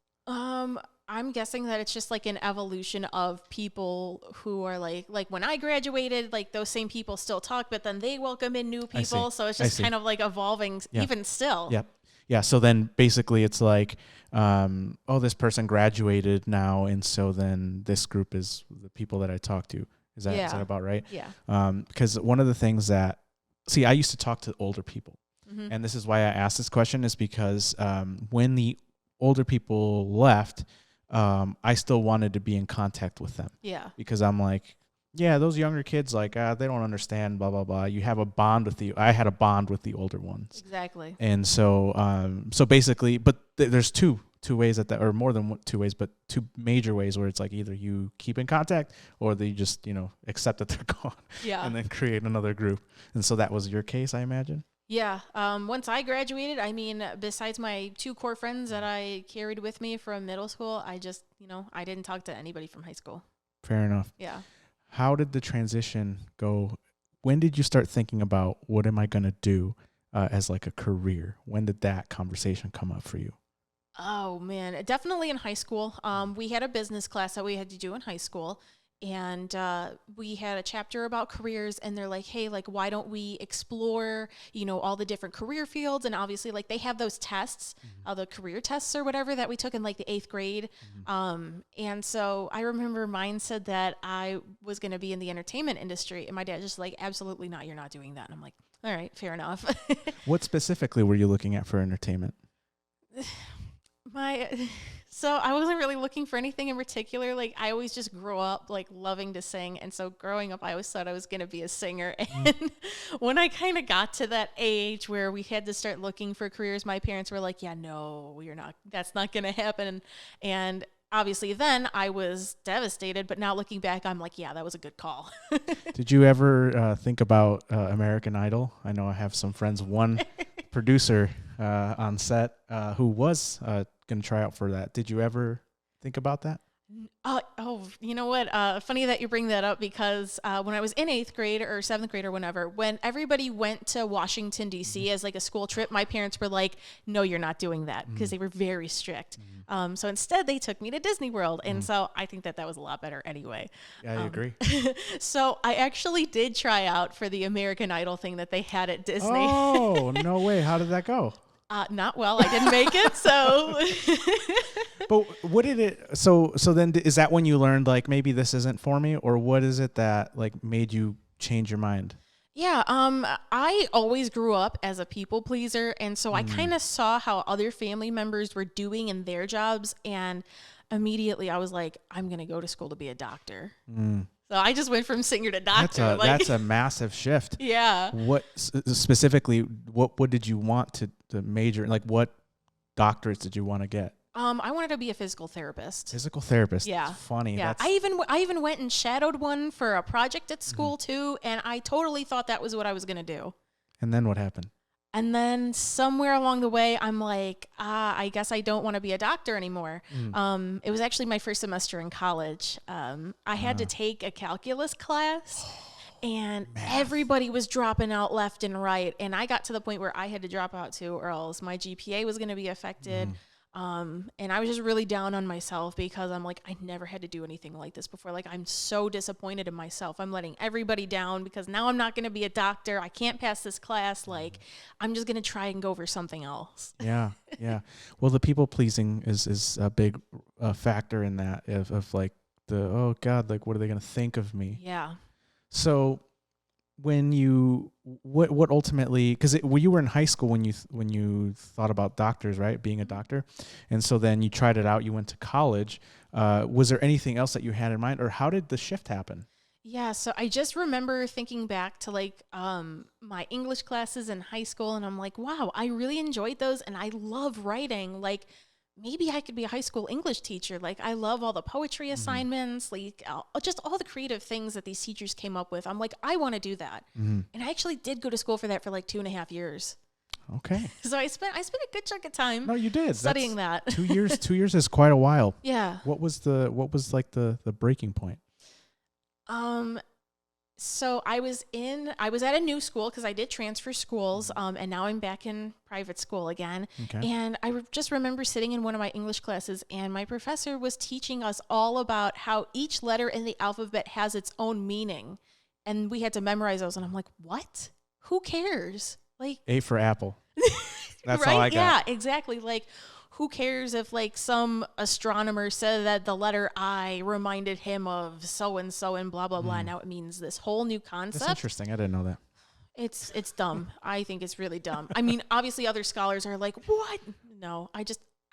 I'm guessing that it's just like an evolution of people who are like when I graduated, like those same people still talk, but then they welcome in new people. So it's just kind of like evolving even still.
Yep. Yeah. So then basically it's like, this person graduated now. And so then this group is the people that I talk to. Is that about right?
Yeah.
Because one of the things that, I used to talk to older people. And this is why I asked this question, is because when the older people left, I still wanted to be in contact with them. Yeah. Because I'm like, those younger kids, like, they don't understand, blah, blah, blah. You have a bond with I had a bond with the older ones.
Exactly.
And so, so basically, but there's two ways or more than two ways, but two major ways where it's like either you keep in contact or they just, accept that they're gone. Yeah. And then create another group. And so that was your case, I imagine.
Yeah. Once I graduated, besides my two core friends that I carried with me from middle school, I just, I didn't talk to anybody from high school.
Fair enough.
Yeah.
How did the transition go? When did you start thinking about what am I going to do as like a career? When did that conversation come up for you?
Oh, man. Definitely in high school. We had a business class that we had to do in high school. And we had a chapter about careers, and they're like, hey, like, why don't we explore, all the different career fields? And obviously, like, they have those tests, the career tests or whatever that we took in like the 8th grade. And so I remember mine said that I was going to be in the entertainment industry. And my dad just like, absolutely not. You're not doing that. And I'm like, all right, fair enough.
What specifically were you looking at for entertainment?
So I wasn't really looking for anything in particular. Like, I always just grew up like loving to sing. And so growing up, I always thought I was going to be a singer. And when I kind of got to that age where we had to start looking for careers, my parents were like, yeah, no, you're not, that's not going to happen. And obviously then I was devastated, but now looking back, I'm like, yeah, that was a good call.
Did you ever think about American Idol? I know I have some friends, one producer on set who was going to try out for that. Did you ever think about that?
You know what? Funny that you bring that up because when I was in 8th grade or 7th grade or whenever, when everybody went to Washington, D.C. as like a school trip, my parents were like, no, you're not doing that because they were very strict. So instead they took me to Disney World. And so I think that was a lot better anyway.
Yeah, I agree.
So I actually did try out for the American Idol thing that they had at Disney.
Oh, no way. How did that go?
Not well. I didn't make it. So,
but what did it? So then is that when you learned like maybe this isn't for me, or what is it that like made you change your mind?
Yeah, I always grew up as a people pleaser, and so I kind of saw how other family members were doing in their jobs, and immediately I was like, I'm gonna go to school to be a doctor. So I just went from singer to doctor.
That's a massive shift.
Yeah.
What specifically? What did you want to major in? Like, what doctorates did you want to get?
I wanted to be a physical therapist.
Physical therapist.
Yeah.
That's funny.
Yeah. I even went and shadowed one for a project at school too, and I totally thought that was what I was gonna do.
And then what happened?
And then somewhere along the way, I'm like, I guess I don't want to be a doctor anymore. It was actually my first semester in college. I had to take a calculus class, and everybody was dropping out left and right. And I got to the point where I had to drop out too, or else my GPA was going to be affected. And I was just really down on myself because I'm like, I never had to do anything like this before. Like, I'm so disappointed in myself. I'm letting everybody down because now I'm not going to be a doctor. I can't pass this class. Like, I'm just going to try and go for something else.
Yeah. Well, the people pleasing is a big factor in that of like oh God, like what are they going to think of me?
Yeah.
So when you what ultimately, because you were in high school when you thought about doctors, right, being a doctor, and so then you tried it out, you went to college, was there anything else that you had in mind, or how did the shift happen?
Yeah, so I just remember thinking back to like my English classes in high school, and I'm like, wow, I really enjoyed those, and I love writing. Like, maybe I could be a high school English teacher. Like, I love all the poetry assignments, like just all the creative things that these teachers came up with. I'm like, I want to do that. And I actually did go to school for that for like 2.5 years.
Okay.
So I spent a good chunk of time.
No, you did
studying that.
2 years. 2 years is quite a while.
Yeah.
What was like the breaking point?
So I was at a new school because I did transfer schools, and now I'm back in private school again.
Okay.
And I just remember sitting in one of my English classes, and my professor was teaching us all about how each letter in the alphabet has its own meaning, and we had to memorize those. And I'm like, what? Who cares? Like,
A for apple. That's
right?
all I got.
Yeah, exactly. Like, who cares if like some astronomer said that the letter I reminded him of so and so and blah blah blah. Now it means this whole new concept.
That's interesting. I didn't know that.
It's dumb. I think it's really dumb. I mean, obviously other scholars are like, what? No, I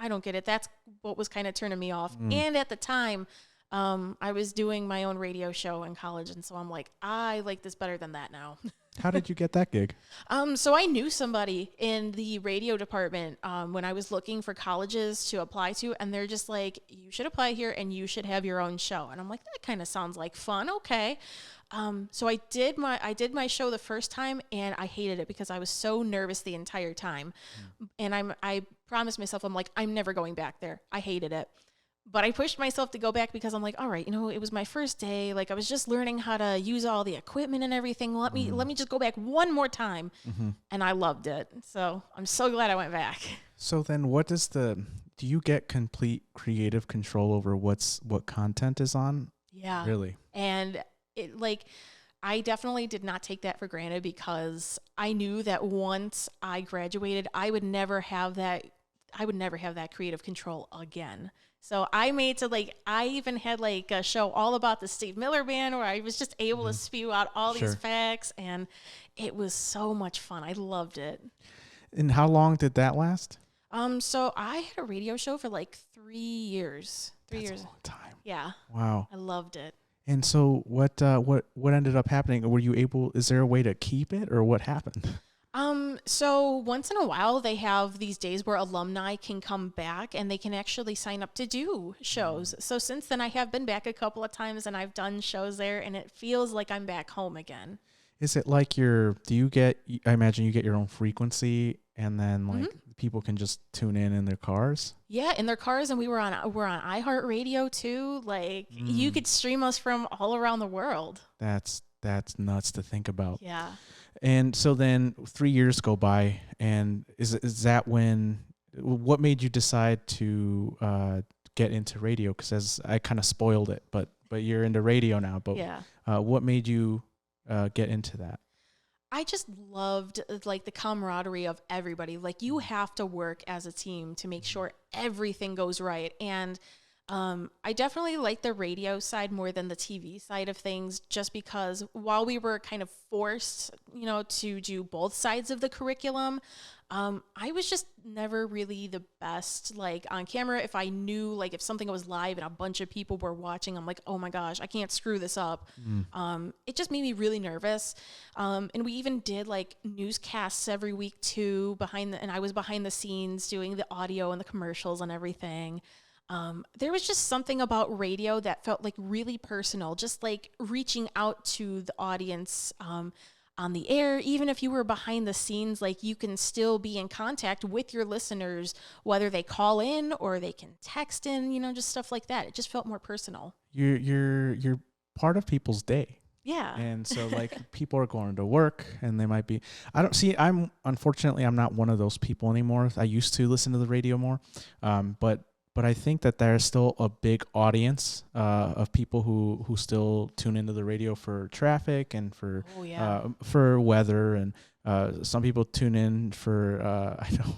don't get it. That's what was kind of turning me off. And at the time, I was doing my own radio show in college, and so I'm like, I like this better than that now.
How did you get that gig?
So I knew somebody in the radio department when I was looking for colleges to apply to, and they're just like, you should apply here and you should have your own show. And I'm like, that kind of sounds like fun. Okay. So I did my show the first time, and I hated it because I was so nervous the entire time. And I promised myself, I'm like, I'm never going back there. I hated it. But I pushed myself to go back because I'm like, all right, it was my first day. Like, I was just learning how to use all the equipment and everything. Let me just go back one more time. And I loved it. So I'm so glad I went back.
So then do you get complete creative control over what content is on?
Yeah.
Really?
And I definitely did not take that for granted because I knew that once I graduated, I would never have that creative control again. So I even had a show all about the Steve Miller Band where I was just able to spew out all these facts, and it was so much fun. I loved it.
And how long did that last?
So I had a radio show for 3 years.
That's a long time.
Yeah.
Wow.
I loved it.
And so what ended up happening? Is there a way to keep it, or what happened?
So once in a while they have these days where alumni can come back and they can actually sign up to do shows. So since then I have been back a couple of times and I've done shows there, and it feels like I'm back home again.
Is it like I imagine you get your own frequency and then like people can just tune in their cars.
Yeah, in their cars, and we're on iHeartRadio too. Like you could stream us from all around the world.
That's nuts to think about.
Yeah.
And so then 3 years go by, and is that when, what made you decide to get into radio? Because as I kind of spoiled it, but you're into radio now. But
Yeah.
What made you get into that?
I just loved like the camaraderie of everybody. Like you have to work as a team to make sure everything goes right. And I definitely like the radio side more than the TV side of things, just because while we were kind of forced, to do both sides of the curriculum, I was just never really the best, like on camera. If I knew, like if something was live and a bunch of people were watching, I'm like, oh my gosh, I can't screw this up. It just made me really nervous. And we even did like newscasts every week too, and I was behind the scenes doing the audio and the commercials and everything. There was just something about radio that felt like really personal, just like reaching out to the audience on the air. Even if you were behind the scenes, like you can still be in contact with your listeners, whether they call in or they can text in, just stuff like that. It just felt more personal.
You're part of people's day.
Yeah.
And so like people are going to work and they might be, unfortunately, I'm not one of those people anymore. I used to listen to the radio more. But I think that there's still a big audience of people who still tune into the radio for traffic and for weather, and some people tune in for I know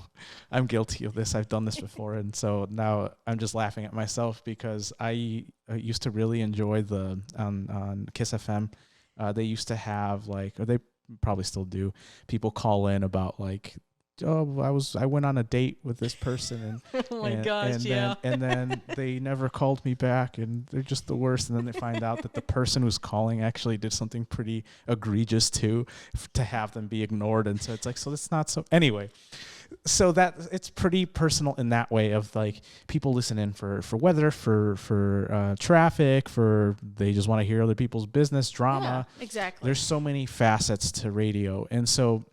I'm guilty of this. I've done this before, and so now I'm just laughing at myself because I used to really enjoy the on Kiss FM. They used to have or they probably still do. People call in about like, oh, I went on a date with this person, and
oh my gosh, yeah.
And then they never called me back, and they're just the worst. And then they find out that the person who's calling actually did something pretty egregious too, to have them be ignored. And so it's like, so that's not so. Anyway, so that it's pretty personal in that way of like people listen in for weather, for traffic, for they just want to hear other people's business drama.
Yeah, exactly.
There's so many facets to radio, and so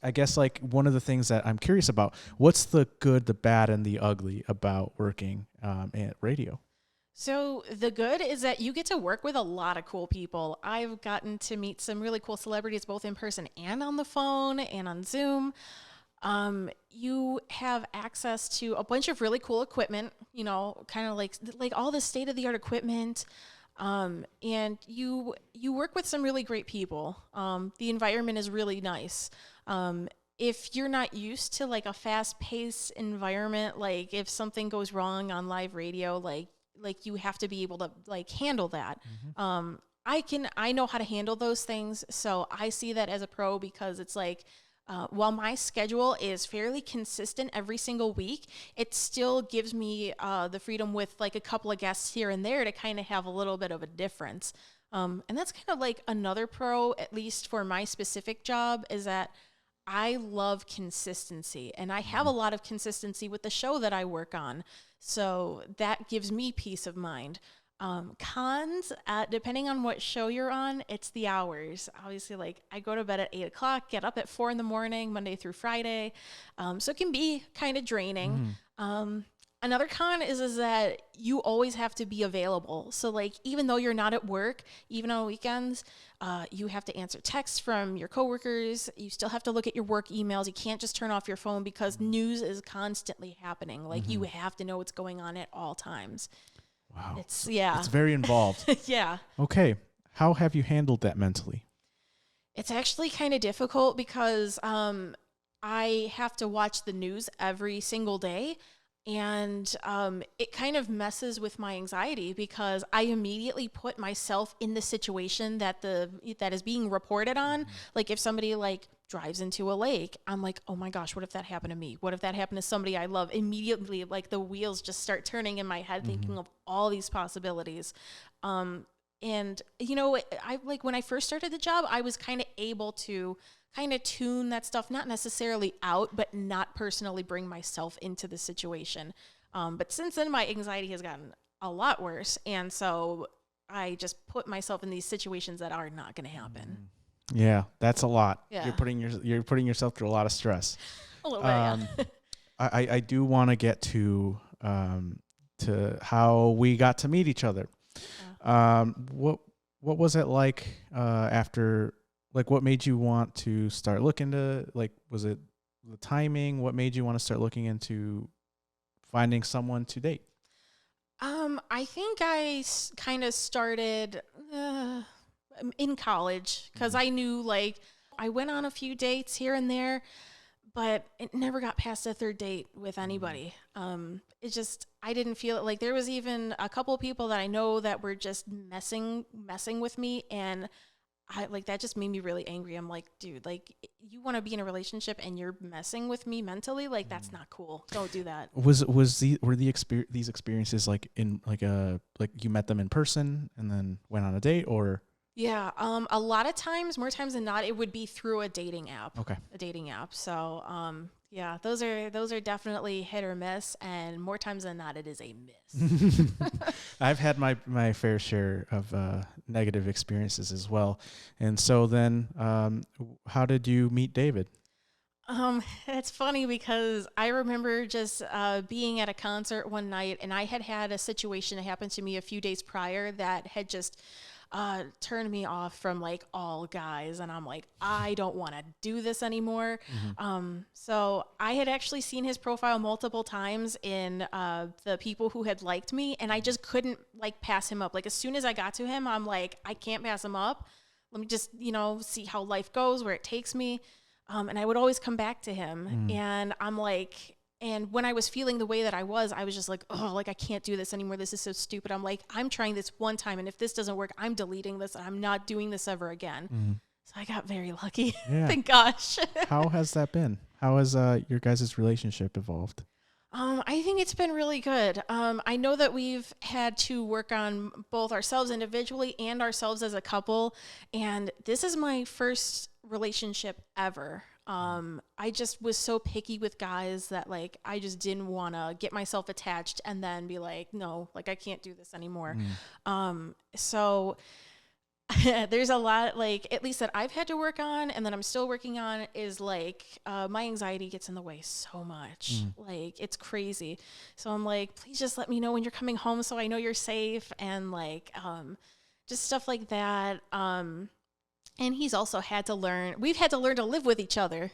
I guess like one of the things that I'm curious about, what's the good, the bad, and the ugly about working at radio?
So the good is that you get to work with a lot of cool people. I've gotten to meet some really cool celebrities, both in person and on the phone and on Zoom. You have access to a bunch of really cool equipment, kind of like all the state-of-the-art equipment. And you work with some really great people. The environment is really nice. If you're not used to like a fast-paced environment, like if something goes wrong on live radio, like you have to be able to like handle that. I know how to handle those things. So I see that as a pro, because it's like, while my schedule is fairly consistent every single week, it still gives me the freedom with like a couple of guests here and there to kind of have a little bit of a difference. And that's kind of like another pro, at least for my specific job, is that I love consistency, and I have a lot of consistency with the show that I work on. So that gives me peace of mind. Cons, depending on what show you're on, it's the hours. Obviously, like I go to bed at 8:00, get up at 4 a.m, Monday through Friday. So it can be kind of draining. Another con is that you always have to be available. So like, even though you're not at work, even on weekends, you have to answer texts from your coworkers. You still have to look at your work emails. You can't just turn off your phone because news is constantly happening. Like you have to know what's going on at all times.
Wow.
It's
very involved.
Yeah.
Okay. How have you handled that mentally?
It's actually kind of difficult because I have to watch the news every single day. And it kind of messes with my anxiety because I immediately put myself in the situation that is being reported on. Like if somebody like drives into a lake, I'm like, oh my gosh, what if that happened to me? What if that happened to somebody I love? Immediately, like the wheels just start turning in my head, thinking of all these possibilities. And I like when I first started the job, I was kind of able to kind of tune that stuff, not necessarily out, but not personally bring myself into the situation. But since then, my anxiety has gotten a lot worse. And so I just put myself in these situations that are not going to happen.
Yeah, that's a lot.
Yeah.
You're putting yourself through a lot of stress.
A little bit, yeah.
I do want to get to how we got to meet each other. What was it like after, like, what made you want to start looking to, like, was it the timing? What made you want to start looking into finding someone to date?
I think I kind of started in college because I knew, like, I went on a few dates here and there, but it never got past a third date with anybody. It just, I didn't feel it. Like, there was even a couple of people that I know that were just messing with me, and that just made me really angry. I'm like, dude, like, you want to be in a relationship and you're messing with me mentally? Like, that's not cool. Don't do that.
Were these experiences like in like you met them in person and then went on a date, or?
Yeah, a lot of times, more times than not, it would be through a dating app.
Okay.
A dating app. So, yeah, those are definitely hit or miss, and more times than not, it is a miss.
I've had my fair share of negative experiences as well. And so then, how did you meet David?
It's funny because I remember just being at a concert one night, and I had a situation that happened to me a few days prior that had just turned me off from, like, all guys, and I'm like, I don't want to do this anymore. So I had actually seen his profile multiple times in the people who had liked me, and I just couldn't, like, pass him up. Like, as soon as I got to him, I'm like, I can't pass him up. Let me just, see how life goes, where it takes me. And I would always come back to him, and I'm like, and when I was feeling the way that I was just like, oh, like, I can't do this anymore. This is so stupid. I'm like, I'm trying this one time, and if this doesn't work, I'm deleting this. I'm not doing this ever again. So I got very lucky.
Yeah.
Thank gosh.
How has that been? How has your guys' relationship evolved?
I think it's been really good. I know that we've had to work on both ourselves individually and ourselves as a couple, and this is my first relationship ever. I just was so picky with guys that, like, I just didn't want to get myself attached and then be like, no, like, I can't do this anymore. So there's a lot, like, at least that I've had to work on, and that I'm still working on, is like, my anxiety gets in the way so much. Like, it's crazy. So I'm like, please just let me know when you're coming home so I know you're safe, and, like, just stuff like that. And he's also we've had to learn to live with each other.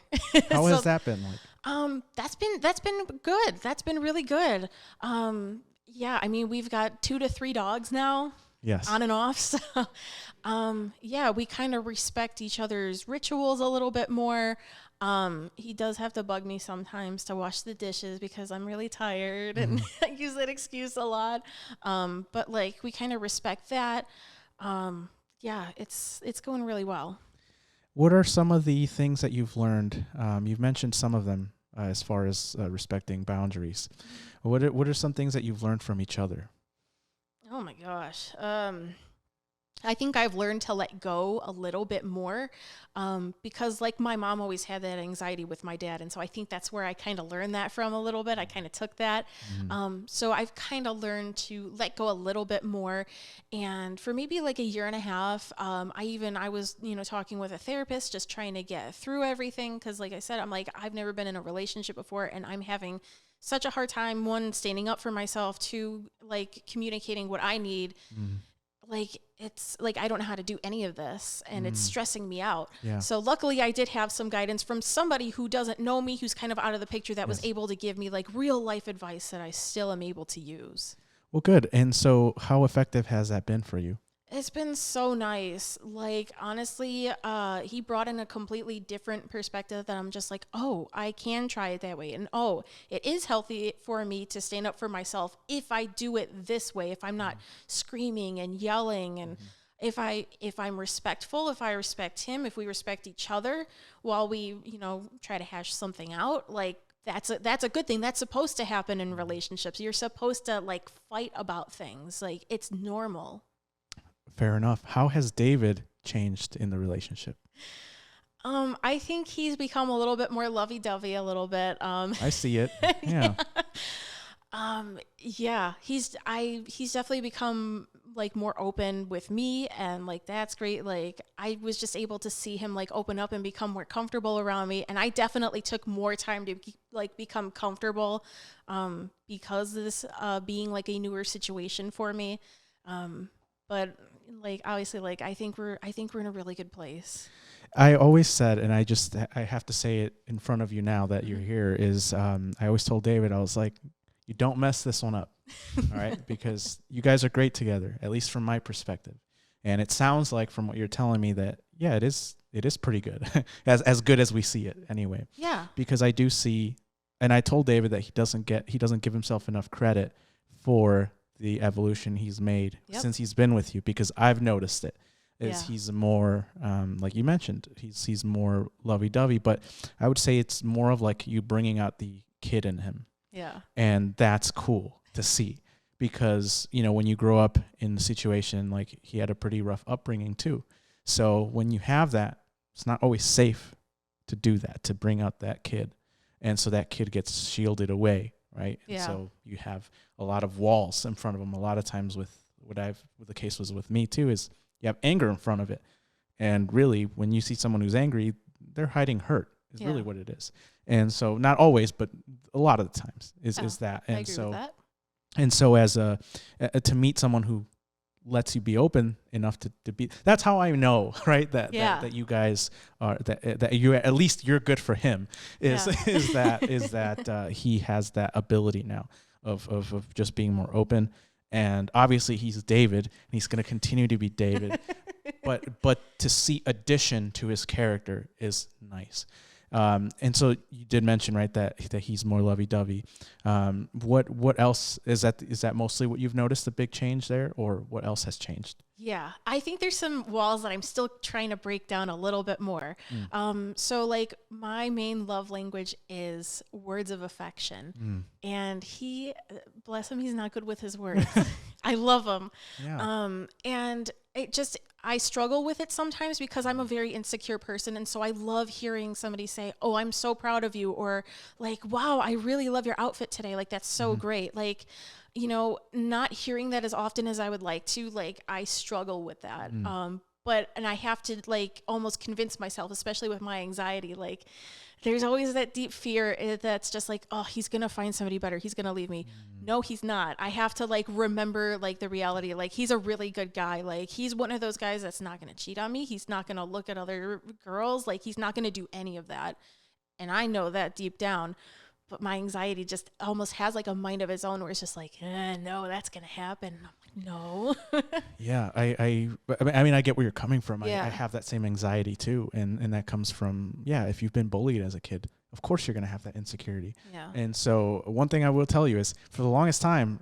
How has that been like?
That's been good. That's been really good. Yeah, I mean, we've got 2 to 3 dogs now.
Yes.
On and off. So, yeah, we kind of respect each other's rituals a little bit more. He does have to bug me sometimes to wash the dishes because I'm really tired, and I use that excuse a lot. But, like, we kind of respect that. Yeah, it's going really well.
What are some of the things that you've learned? You've mentioned some of them as far as respecting boundaries. What are some things that you've learned from each other?
Oh my gosh. I think I've learned to let go a little bit more, because, like, my mom always had that anxiety with my dad. And so I think that's where I kind of learned that from a little bit. I kind of took that. So I've kind of learned to let go a little bit more. And for maybe like a year and a half, I was, talking with a therapist, just trying to get through everything. Cause, like I said, I'm like, I've never been in a relationship before, and I'm having such a hard time, one, standing up for myself, two, like, communicating what I need. Like, it's like, I don't know how to do any of this, and it's stressing me out. Yeah. So luckily I did have some guidance from somebody who doesn't know me, who's kind of out of the picture, that was able to give me, like, real life advice that I still am able to use.
Well, good. And so how effective has that been for you?
It's been so nice. Like, honestly, he brought in a completely different perspective that I'm just like, oh, I can try it that way. And, oh, it is healthy for me to stand up for myself if I do it this way, if I'm not screaming and yelling, and if I'm respectful, if I respect him, if we respect each other while we, try to hash something out, like, that's a good thing. That's supposed to happen in relationships. You're supposed to, like, fight about things. Like, it's normal.
Fair enough. How has David changed in the relationship?
I think he's become a little bit more lovey-dovey a little bit.
I see it. Yeah.
Yeah, he's definitely become like more open with me, and like that's great. Like I was just able to see him like open up and become more comfortable around me, and I definitely took more time to like become comfortable because of this being like a newer situation for me. But like obviously like I think we're in a really good place.
I always said, and I have to say it in front of you now that you're here, is I always told David, I was like, you don't mess this one up, all right? Because you guys are great together, at least from my perspective. And it sounds like from what you're telling me that, yeah, it is pretty good, as good as we see it anyway.
Yeah.
Because I do see, and I told David that he doesn't give himself enough credit for the evolution he's made since he's been with you, because I've noticed it. He's more like you mentioned, he's more lovey-dovey, but I would say it's more of like you bringing out the kid in him.
Yeah.
And that's cool to see, because when you grow up in a situation, like he had a pretty rough upbringing too, so when you have that, it's not always safe to do that, to bring out that kid, and so that kid gets shielded away, right?
Yeah.
And so you have a lot of walls in front of him. A lot of times with the case was with me too, is you have anger in front of it. And really, when you see someone who's angry, they're hiding hurt is really what it is. And so not always, but a lot of the times is that. And
I agree with that.
And so as to meet someone who lets you be open enough to be, that's how I know, right? That you guys are, that you, at least you're good for him, is that he has that ability now of just being more open. And obviously he's David, and he's going to continue to be David. but to see addition to his character is nice. And so you did mention, right, that he's more lovey-dovey. What else is that? Is that mostly what you've noticed, the big change there, or what else has changed?
Yeah, I think there's some walls that I'm still trying to break down a little bit more. So like my main love language is words of affection, and he, bless him, he's not good with his words. I love him. Yeah. And I struggle with it sometimes because I'm a very insecure person. And so I love hearing somebody say, oh, I'm so proud of you. Or like, wow, I really love your outfit today. Like, that's so great. Like, not hearing that as often as I would like to, like, I struggle with that. And I have to like almost convince myself, especially with my anxiety, like there's always that deep fear that's just like, oh, he's going to find somebody better. He's going to leave me. No, he's not. I have to like remember like the reality. Like he's a really good guy. Like he's one of those guys that's not going to cheat on me. He's not going to look at other girls. Like he's not going to do any of that. And I know that deep down. But my anxiety just almost has like a mind of its own where it's just like, no, that's going to happen. And I'm like, no.
Yeah, I mean, I get where you're coming from.
Yeah.
I have that same anxiety too. And that comes from, if you've been bullied as a kid, of course you're going to have that insecurity.
Yeah.
And so one thing I will tell you is, for the longest time,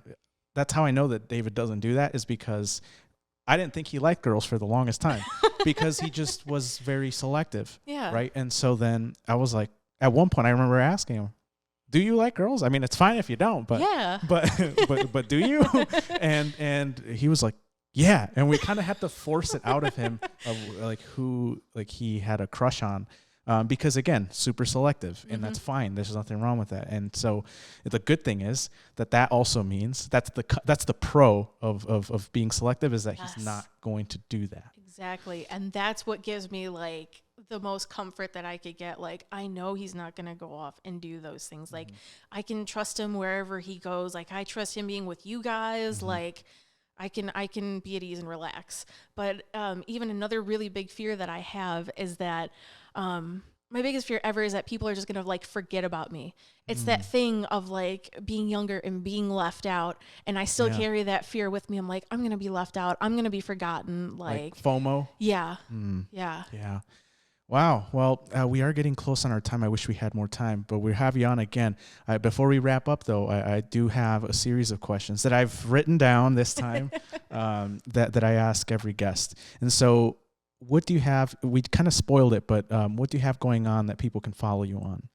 that's how I know that David doesn't do that, is because I didn't think he liked girls for the longest time because he just was very selective.
Yeah.
Right. And so then I was like, at one point I remember asking him, do you like girls? I mean, it's fine if you don't, but but do you? And he was like, yeah. And we kind of had to force it out of him of like who like he had a crush on, because again, super selective, and that's fine. There's nothing wrong with that. And so the good thing is that also means that's the pro of being selective, is that he's not going to do that.
Exactly. And that's what gives me like the most comfort that I could get. Like, I know he's not going to go off and do those things. Like, I can trust him wherever he goes. Like, I trust him being with you guys. Like, I can be at ease and relax. But even another really big fear that I have is that my biggest fear ever is that people are just going to like forget about me. It's that thing of like being younger and being left out. And I still carry that fear with me. I'm like, I'm going to be left out. I'm going to be forgotten. Like
FOMO.
Yeah.
Yeah. Wow. Well, we are getting close on our time. I wish we had more time, but we'll have you on again. Before we wrap up, though, I do have a series of questions that I've written down this time that I ask every guest. And so what do you have? We kind of spoiled it, but what do you have going on that people can follow you on?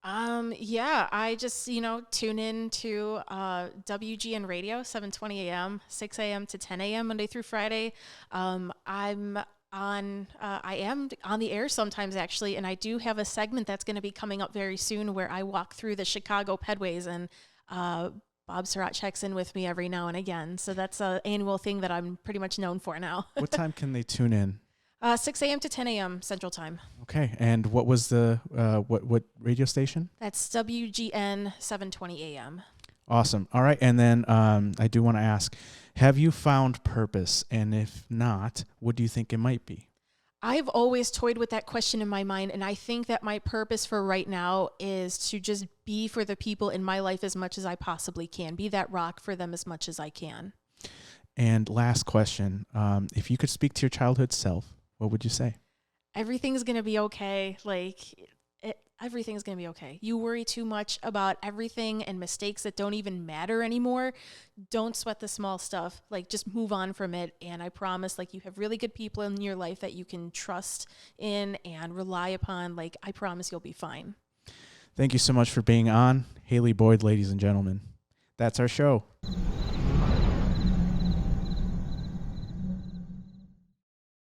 I just, tune in to WGN Radio, 7:20 a.m., 6 a.m. to 10 a.m. Monday through Friday. I am on the air sometimes, actually, and I do have a segment that's going to be coming up very soon where I walk through the Chicago pedways and Bob Surratt checks in with me every now and again. So that's an annual thing that I'm pretty much known for now.
What time can they tune in?
6 a.m. to 10 a.m. Central Time.
Okay. And what was the what radio station?
That's WGN 720 a.m.
Awesome. All right. And then I do want to ask, have you found purpose? And if not, what do you think it might be?
I've always toyed with that question in my mind, and I think that my purpose for right now is to just be for the people in my life as much as I possibly can, be that rock for them as much as I can.
And last question, if you could speak to your childhood self, what would you say?
Everything's going to be okay. Everything's going to be okay. You worry too much about everything and mistakes that don't even matter anymore. Don't sweat the small stuff. Just move on from it. And I promise, you have really good people in your life that you can trust in and rely upon. I promise you'll be fine.
Thank you so much for being on. Hayley Boyd, ladies and gentlemen. That's our show.